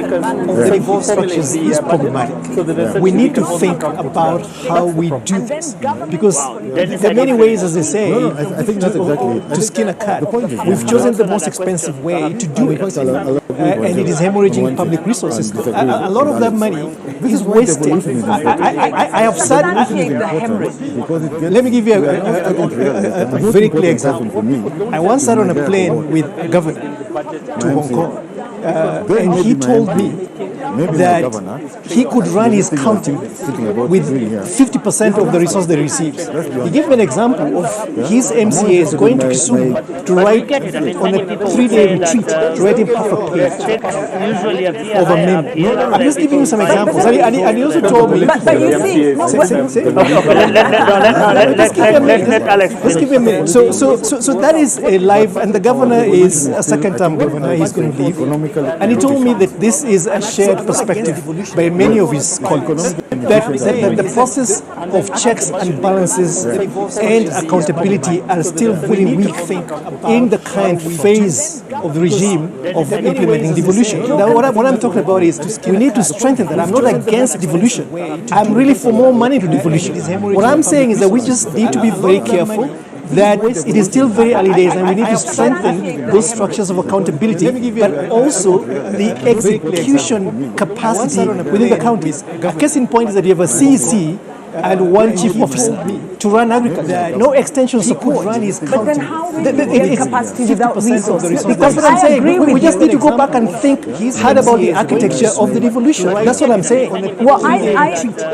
the divorce structures is problematic. We need to think about how we do this, because there are many ways, as they say, I think that's exactly it. to skin a cat. The point is, We've chosen the most expensive way to do it, and it is hemorrhaging public resources. A lot of that money is wasted. I have said, let me give you a very clear example. I once sat on a plane with a governor to Hong Kong, and he told me that he could run his county with 50% of the resource they receives. He gave me an example of his MCAs going to Kisumu to write on a 3-day retreat, to write him half a page of a memo. I'm just giving you some examples. And he also told me... But you see... Let Alex finish. Just give me a minute. So that is a live, and the governor is a second-term governor. He's going to leave. And he told me that this is a shared perspective by many of his colleagues. that the process of checks and balances and accountability are still very weak in the current phase of the regime of implementing devolution. Now, what I'm talking about is we need to strengthen that. I'm not against devolution. I'm really for more money to devolution. What I'm saying is that we just need to be very careful that it is still very early days and we need to strengthen those structures of accountability, but also the execution capacity within the counties. A case in point is that you have a CEC and one chief officer to run agriculture. No extension support. But then how will you get capacity without resources? Because what I'm saying, we just need to go back and think hard about the architecture of the devolution. That's what I'm saying. Well, I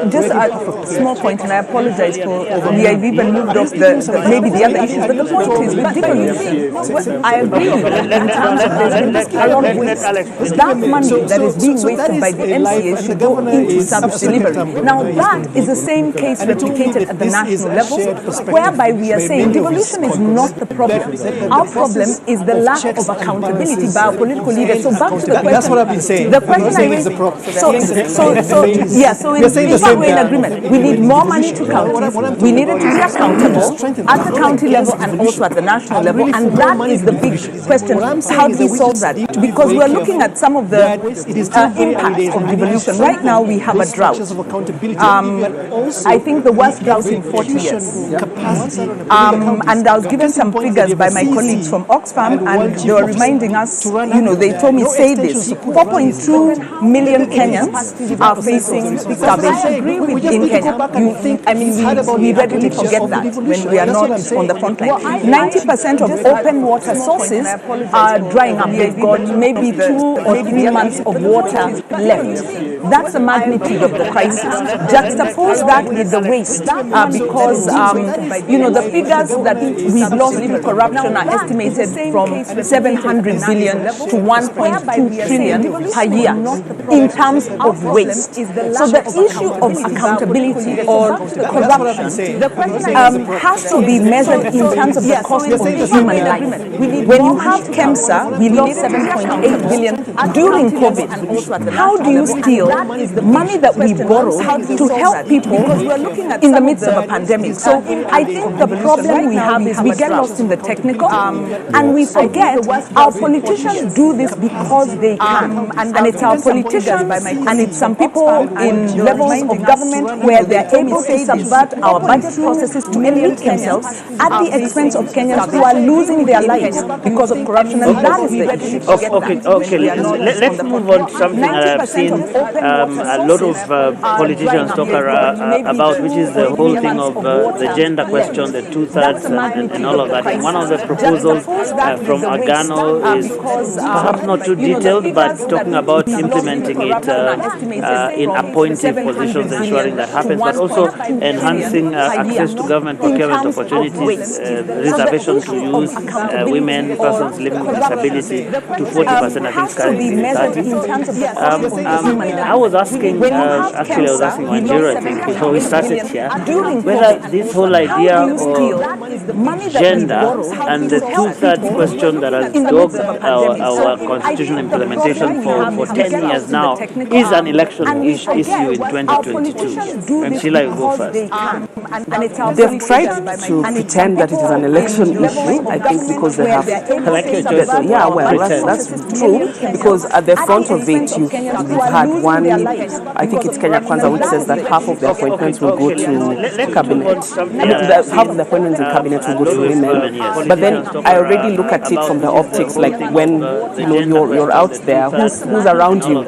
just a small point, and I apologize for I've even moved off maybe the other issues, but the point is with devolution, I agree in terms of there's been a lot of waste. That money that is being wasted by the MCA should go into service delivery. Now that is the same case replicated at the national level, whereby we are saying devolution is not the problem. Our problem is the lack of accountability by our political leaders. So back to the question. That's what I've been saying. The question I raised. So we're in agreement. We need more money to counties. We need it to be accountable at the county level and also at the national level. And that is the big question. How do we solve that? Because we are looking at some of the impacts of devolution. Right now we have a drought. I think the worst drought in 40 years. And I was given some figures by my colleagues from Oxfam, and they were reminding us, they told me, say this, 4.2 million Kenyans are facing starvation in Kenya. We readily forget that when we are not on the front line. 90% of open water sources are drying up. They've got maybe 2 or 3 months of water left. That's the magnitude of the crisis. Juxtapose that with the waste, because the figures that we've lost through corruption are estimated from 700 billion to 1.2 trillion per year in terms of waste. So the issue of accountability or corruption has to be measured in terms of the cost of human life. When you have KEMSA, we lost 7.8 billion during COVID. How do you steal money that we borrowed to help people in the midst of a pandemic? So I think the problem we have is we get lost in the technical and we forget our politicians do this because they can. And it's our politicians and it's some people in levels of government where they're able to subvert our budget processes to enrich themselves at the expense of Kenyans who are losing their lives because of corruption. And that is the issue. Okay. Let's move on to something that I've seen a lot of politicians talk about, which is the whole thing of the gender question, the 2/3 and all of that. And one of the proposals from Agano is perhaps not too detailed, but talking about implementing it in appointive positions, ensuring that happens, but also enhancing access to government procurement opportunities, reservation to use women, persons living with disability to 40%. I think it's currently 30%. I was asking Wanjiru, I think, before we started here, whether this whole idea of gender and the 2/3 question that has dogged our constitutional implementation for 10 years now is an election issue in 2022. And Sheila, you go first. They've tried to pretend that it is an election issue, I think, because they have... that's true, because at the front of it, we've had one, I think it's Kenya Kwanza, which says that half of the appointments will go to cabinet. Half of the appointments in cabinet will go to women. But then I already look at it from the optics, like when you're out there, who's around you?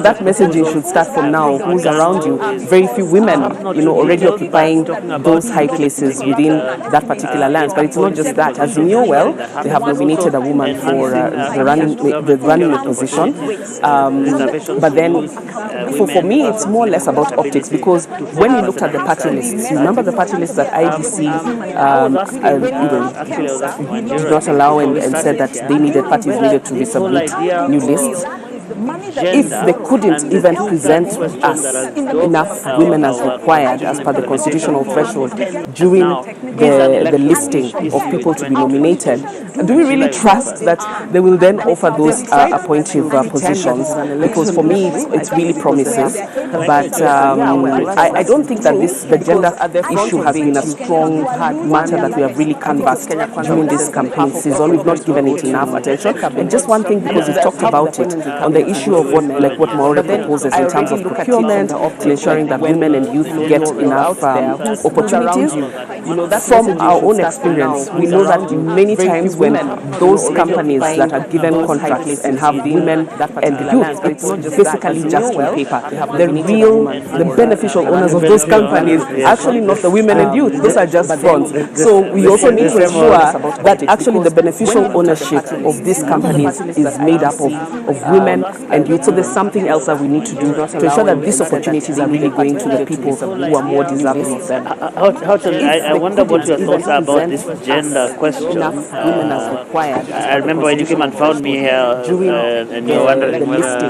That messaging should start from now. Who's around you? Very few women, already occupying those high places within that particular alliance. But it's not just that. As you know well, they have nominated a woman for the running position. But then, for me, it's more or less about optics, because when you looked at the party lists, you remember the party lists that IBC did not allow and said that parties needed to resubmit new lists. if they couldn't even present us enough women as required as per the constitutional threshold during the listing of people to be nominated, do we really trust that they will then offer those appointive positions? Because for me, it's really promises. But I don't think that the gender issue has been a strong matter that we have really canvassed during this campaign season. We've not given it enough attention. And just one thing, because we've talked about it, on the issue of what Mwaure proposes in terms of procurement, ensuring that women and youth get enough opportunities. From our own experience, we know that many times when those companies that are given contracts and have women and youth, it's basically just on paper. The beneficial owners of those companies are actually not the women and youth. Those are just fronts. So we also need to ensure that actually the beneficial ownership of these companies is made up of women and youth. So there's something else that we need to do to ensure that these opportunities are really going to the people who are more deserving of them. I wonder what your thoughts are about this gender question. I remember when you came and found me here and you were wondering whether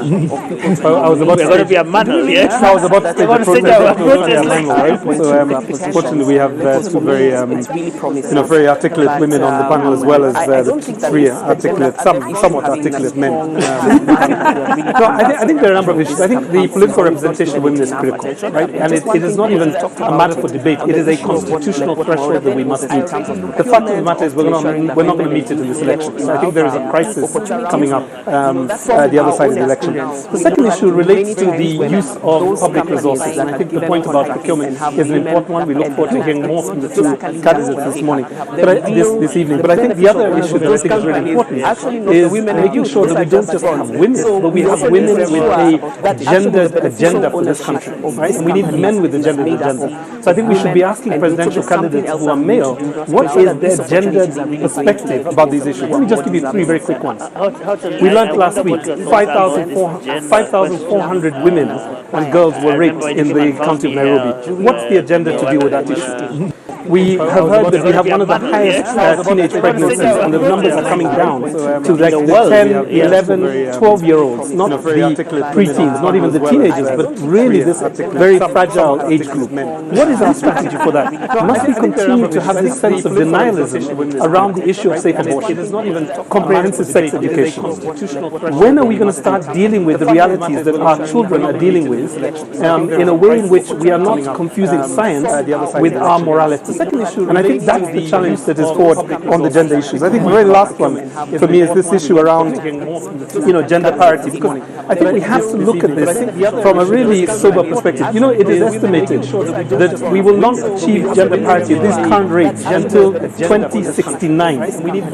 I was about we're going to be a model, yes? I was about to say the protest. So fortunately we have two very very articulate women on the panel, as well as three articulate, somewhat articulate men. No, I think there are a number of issues. I think the political representation of women is critical, right? And it is not even a matter for debate. It is a constitutional threshold that we must meet. The fact of the matter is we're not going to meet it in this election. So I think there is a crisis coming up the other side of the election. The second issue relates to the use of public resources, and I think the point about procurement is an important one. We look forward to hearing more from the two candidates this morning, this evening. But I think the other issue that I think is really important is making sure that we don't just have women, but we have women with a gendered agenda for this country, right? And we need men with a gendered agenda. So I think we should be asking presidential candidates who are male, what is their gendered perspective about these issues? Let me just give you three very quick ones. We learned last week 5,400 women and girls were raped in the county of Nairobi. What's the agenda to deal with that issue? We have heard that we have one of the highest teenage pregnancies, and the numbers are coming down to like the 10, 11, 12-year-olds, not the preteens, not even the teenagers, but really this very fragile age group. What is our strategy for that? Must we continue to have this sense of denialism around the issue of safe abortion? It is not even comprehensive sex education. When are we going to start dealing with the realities that our children are dealing with in a way in which we are not confusing science with our morality? Second issue, and I think that's the challenge that is forward on the gender issues. I think the very last one for me is this issue around, gender parity, because I think we have to look at this from a really sober perspective. It is estimated that we will not achieve gender parity at these current rates until 2069.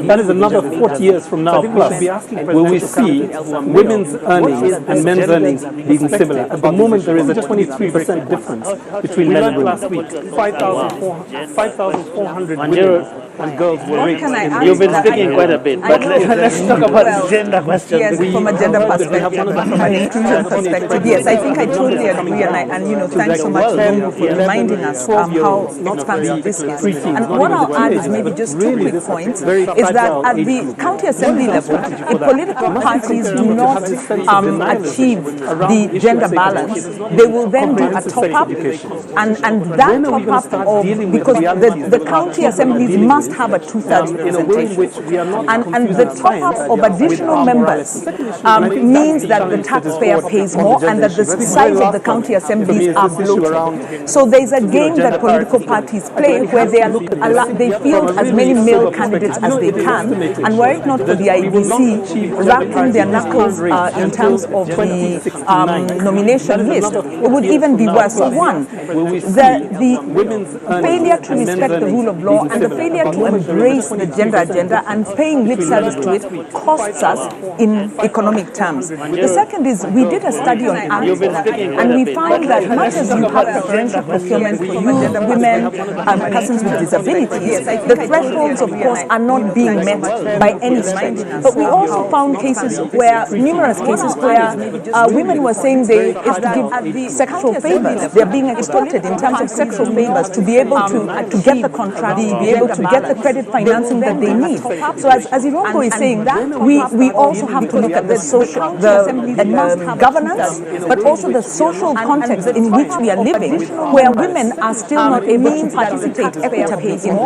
That is another 40 years from now plus, where we see women's earnings and men's earnings being similar. At the moment, there is a 23% difference between men and women. 5,400 women and girls were raped. You've been speaking quite a bit, but let's talk about the gender question. Yes, from a gender perspective, from an inclusion perspective. Yes, I think I totally agree, and thanks so much for reminding us how expansive this is. And what I'll add is maybe just two quick points, is that at the county assembly level, if political parties do not achieve the gender balance, they will then do a top-up, and that top-up of, because the county assemblies must have a two-thirds representation, and the top-up of additional members means that the taxpayer pays more and that the size of the county assemblies are bloated. So there's a game that political parties play where they field as many male candidates as they can, and were it not for the IEBC wrapping their knuckles in terms of the nomination list, it would even be worse. So one, the failure to respect the rule of law and the failure to embrace the gender agenda and paying lip service to it costs us in economic terms. The second is, we did a study on ACT, and we found that much as you have preferential procurement for youth, women, persons with disabilities, the thresholds, of course, are not being met by any stretch. But we also found numerous cases where women were saying it's to give sexual favors. They're being extorted in terms of sexual favors to be able to get the contract, be able to get get the credit financing that they need. So as Irongo is saying, we also have to look at the social, the governance, but also the social context in which we are living, where women are still not able to participate equitably in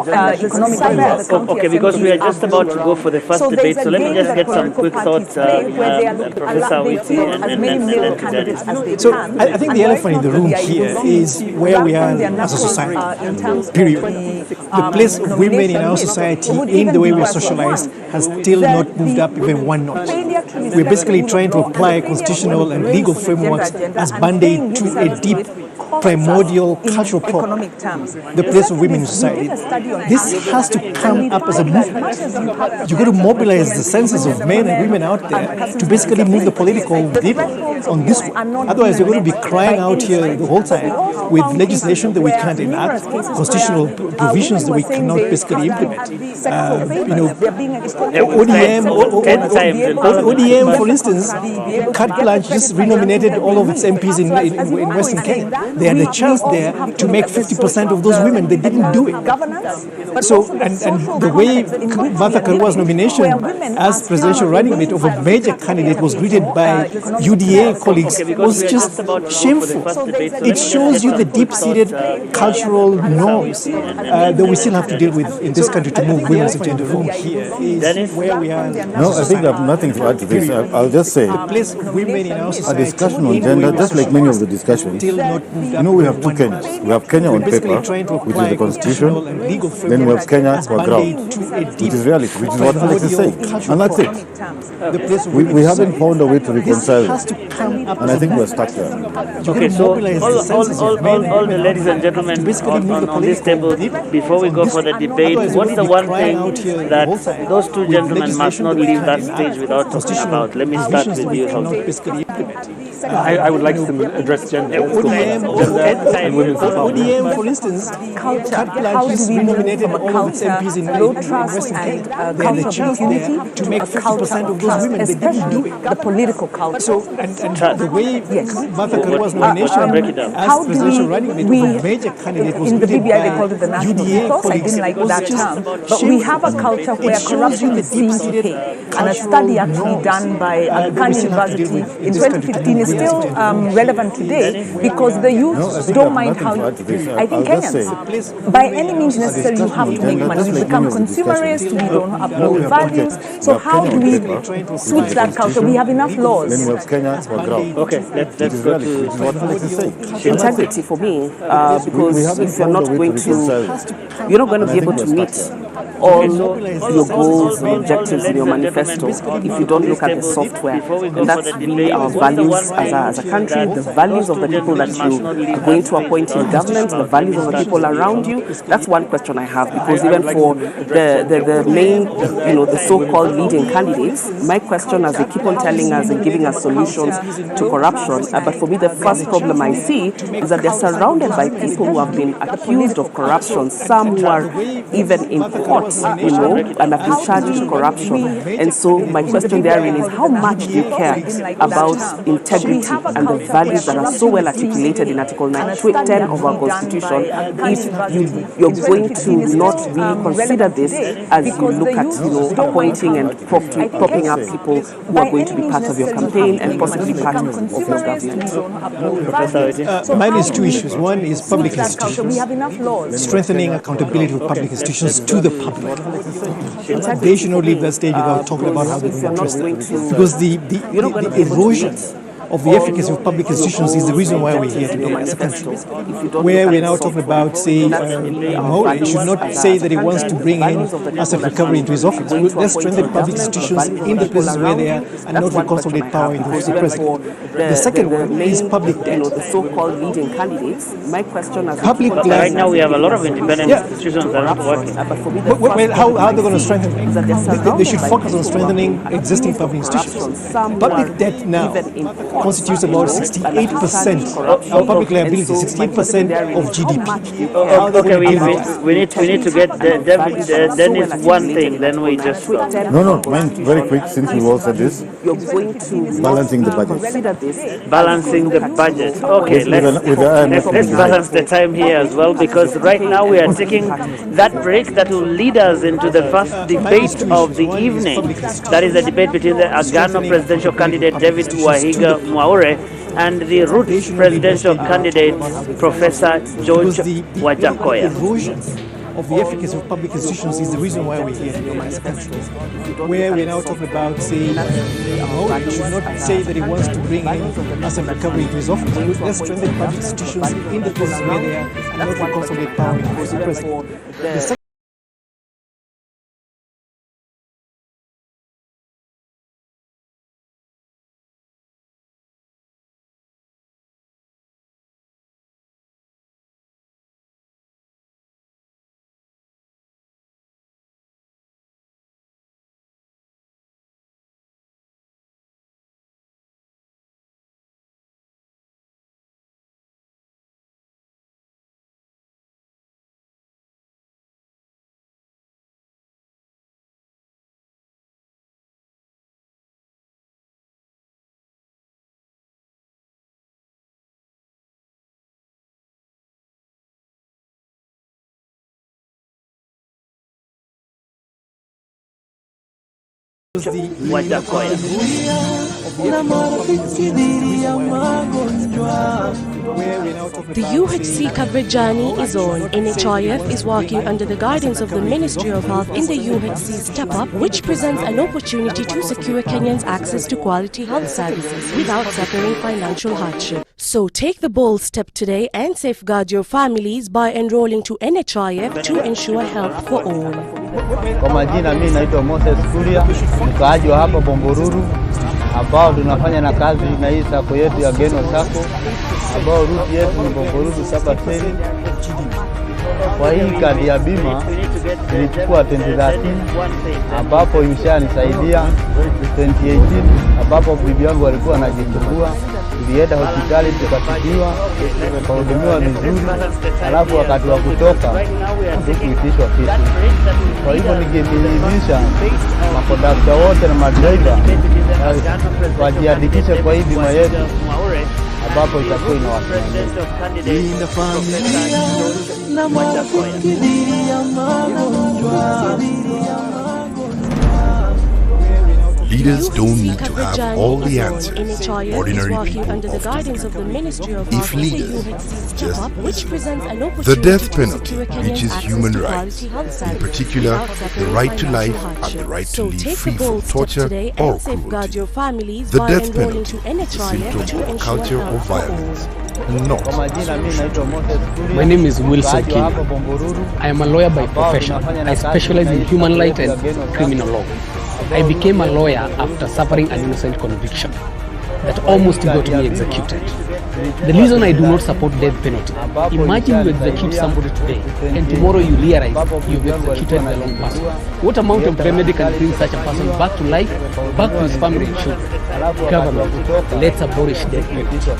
economic affairs. Okay, because we are just about to go for the first debate, so let me just get some quick thoughts, Professor Witi and then So I think the elephant in the room here is where we are as a society, period. The place of women in our society, in the way we are socialized, has still not moved up even one notch. We're basically trying to apply constitutional and legal frameworks as band-aid to a deep, primordial cultural problem, the place of women in society. This has to come up as a movement. You've got to mobilize the senses of men and women out there to basically move the political needle on this one. Otherwise, you're going to be crying out here the whole time with legislation that we can't enact, constitutional provisions that we cannot basically implement. ODM, for instance, Carte Blanche just renominated all of its MPs in Western Kenya. They had a chance there to make 50% of those women. They didn't do it. So, and the way Martha Karua's nomination as presidential running mate of a major candidate was greeted by UDA colleagues was just shameful. It shows you the deep-seated cultural norms that we still have to deal with in this country to move women's agenda from here is where we are. No, I think I have nothing to add to this. I'll just say a discussion on gender, just like many of the discussions, we have two Kenyas. We have Kenya on paper, which is the constitution, then we have Kenya on ground, which is reality, which is what Alex is saying. And that's it. We haven't found a way to reconcile it. And I think we're stuck there. Okay, so all the ladies and gentlemen on this table, before we go for the debate, what's the one thing that those two gentlemen must not leave that stage without talking about? Let me start with you, Jose. I would like to address gender and women's empowerment. ODM, for instance, Carte Blanche just renominated all of its MPs in Western Kenya. They had a chance there to make 50% of those women. They didn't do it. The political culture. So, and the way Martha Karua's nomination as presidential running mate of a major candidate was greeted by UDA colleagues was just but we have a culture where corruption is seen to pay. And a study actually done by Khan University in 2015 is still relevant today because the youth don't mind how I think Kenyans, by any means necessary, you have to make money. We become consumerist, we don't uphold values. So how do we switch that culture? We have enough laws. Then we have Kenya for ground. Okay, let's go to integrity for me, because if you're not going to, you're not going to be able to meet all your goals and objectives in your manifesto if you don't look at the software. And that's really our values as a country, the values of the people that you are going to appoint in government, the values of the people around you. That's one question I have, because even for the main, the so-called leading candidates, my question, as they keep on telling us and giving us solutions to corruption, but for me the first problem I see is that they're surrounded by people who have been accused of corruption, some who are even in court, and have been charged with corruption. And so my question therein is, how much do you care about integrity and the values that are so well articulated in Article 10 of our Constitution if you're going to not really consider this as you look at appointing and propping up people who are going to be part of your campaign and possibly part of your government? Mine is two issues. One is public institutions, strengthening accountability of public institutions to the public. They should not leave that stage without talking about how they're going to address that. Because the erosion of the efficacy of public institutions is the reason why we're here today as a country. Where we're now talking about, say, Maure should not say that he wants to bring in asset recovery into his office. Let's strengthen public institutions in the places where they are and not reconsolidate power in the office of the president. The second one is public debt. The so-called leading candidates. My question as public debt. Right now we have a lot of independent institutions that are not working. Well, how are they going to strengthen them? They should focus on strengthening existing public institutions. Public debt now constitutes about 68%. Our public liability, 68% of GDP. Okay, we need to get David. Dennis one thing, then we just stop. No, mine very quick since we all said this. Balancing the budget. Balancing the budget. Okay, let's balance the time here as well, because right now we are taking that break that will lead us into the first debate of the evening. That is the debate between the Agano presidential candidate David Wahiga Mwaure and the Roots presidential candidate Professor George Wajackoyah. Erosion of the efficacy of public institutions is the reason why we're here as a country. Where we're now talking about, say, Mwaure should not say that he wants to bring in asset recovery into his office. Let's strengthen public institutions in the places where they are and not to consolidate power in the president. The UHC coverage journey is on. NHIF is working under the guidance of the Ministry of Health in the UHC Step Up, which presents an opportunity to secure Kenyans access to quality health services without suffering financial hardship. So take the bold step today and safeguard your families by enrolling to NHIF to ensure health for all. Kwa majina mimi naitwa Moses Kuria, mkaaji wa hapa Bomboruru, ambao tunafanya na kazi na hii sako yetu ya Geno Sako, ambao ruti yetu ni Bomboruru Saba Seri. Kwa hii kadi ya bima nilichukua 2013, ambapo imeshanisaidia 2018, ambapo bibi yangu alikuwa anajifungua. Tulienda hospitali tukatibiwa, tukahudumiwa vizuri, alafu wakati wa kutoka hatukuitishwa kitu. Kwa hivyo ningehimiza makondakta wote na madriver wajiandikishe kwa hii bima yetu, ambapo itakuwa inawasimamia. Leaders don't need to have all the answers. Ordinary people often do. If leaders just listen. The death penalty reaches human rights, in particular the right to life and the right to live free from torture or cruelty. The death penalty is a symptom of a culture of violence. My name is Wilson King. I am a lawyer by profession. I specialize in human rights and criminal law. I became a lawyer after suffering an innocent conviction that almost got me executed. The reason I do not support death penalty, imagine you execute somebody today and tomorrow you realize you've executed the wrong person. What amount of remedy can bring such a person back to life, back to his family and children? Government, let's abolish death penalty.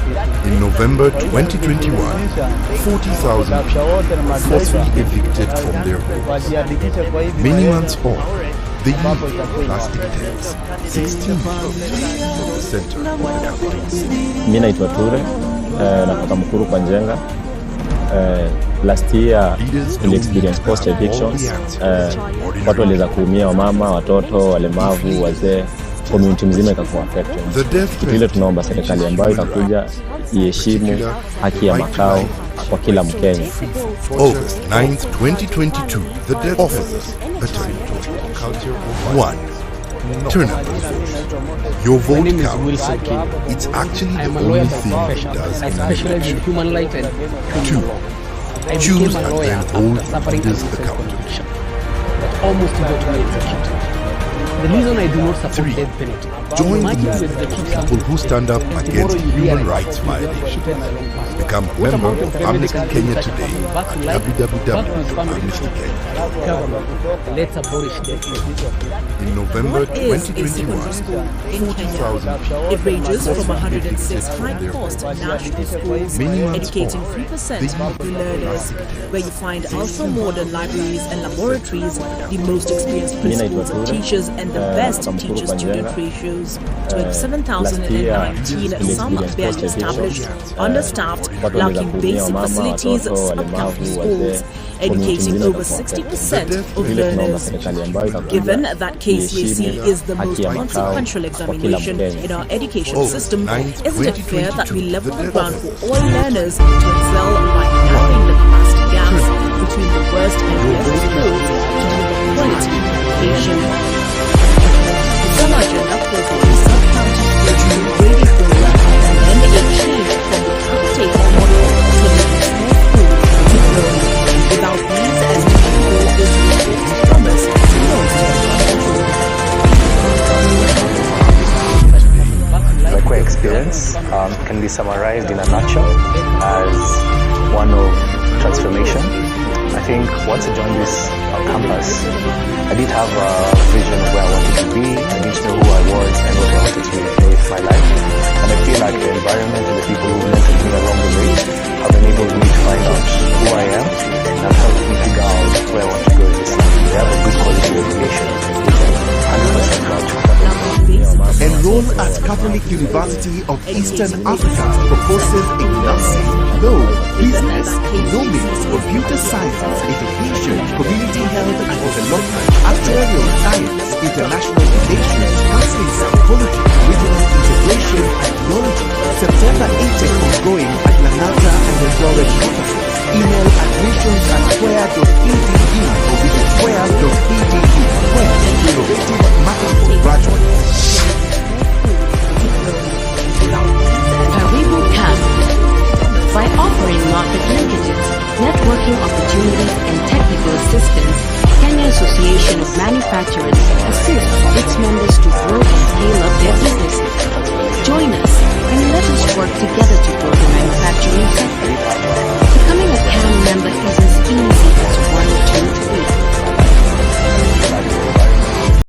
In November 2021, 40,000 people were forcibly evicted from their homes. Many months on, they used plastic tents, 16 from the center of the capital city. Mimi naitwa Ture, natoka Mukuru kwa Njenga. Last year we experienced post evictions. Watu waliweza kuumia, wamama, watoto, walemavu, wazee, community mzima ikakuwa affected. Kitu ile tunaomba serikali ambayo itakuja iheshimu haki ya makao kwa kila Mkenya. August 9th, 2022, the death offers a turning point. Culture of one. Turn up the vote. Your vote counts. It's actually the only thing it does in specialize in human rights and 2. Choose and then hold leaders accountable. That almost got me executed. The reason I do not support death penalty. Join the movement of people who stand up against human rights violations. Become a member of Amnesty Kenya today at www.amnestykenya.com. Let's abolish death penalty. In November What is a 2021, secondary school in Kenya? It ranges from 106 high-cost national schools, educating 3% of the learners, where you find ultra-modern libraries and laboratories, the most experienced principals and teachers, and the best teacher-student ratios. 27,019, some are barely established, understaffed, lacking basic facilities, subcampus schools, educating over 60% of learners. Given that KCSE is the most consequential examination in our education system, isn't it fair that we level the ground for all learners to excel by narrowing the capacity gaps between the worst and best schools to deliver quality education? The summer agenda calls for a sub-county schools grading program and then a change from the cap-taker model to the small school to grow. Without these, as we know, this promise to My experience can be summarized in a nutshell as one of transformation. I think once I joined this campus, I did have a vision of where I wanted to be. I didn't know who I was and what I wanted to do with my life. And I feel like the environment and the people who mentored me along the way have enabled me to find out who I am and have helped me figure out where I want to go in this life. They have a good quality education, which I'm 100% proud to have. Enroll at Catholic University of Eastern Africa proposes a nursing, law, business, economics, computer science, education, community health and development, actuarial science, international relations, counseling psychology, regional integration and technology. September intake ongoing at Lanata and the Florence campuses. Email admissions@square.edu or visit square.edu. Square, innovative market for graduates. Karibu Camp. By offering market linkages, networking opportunities, and technical assistance, Kenya Association of Manufacturers assists its members to grow and scale up their businesses. Join us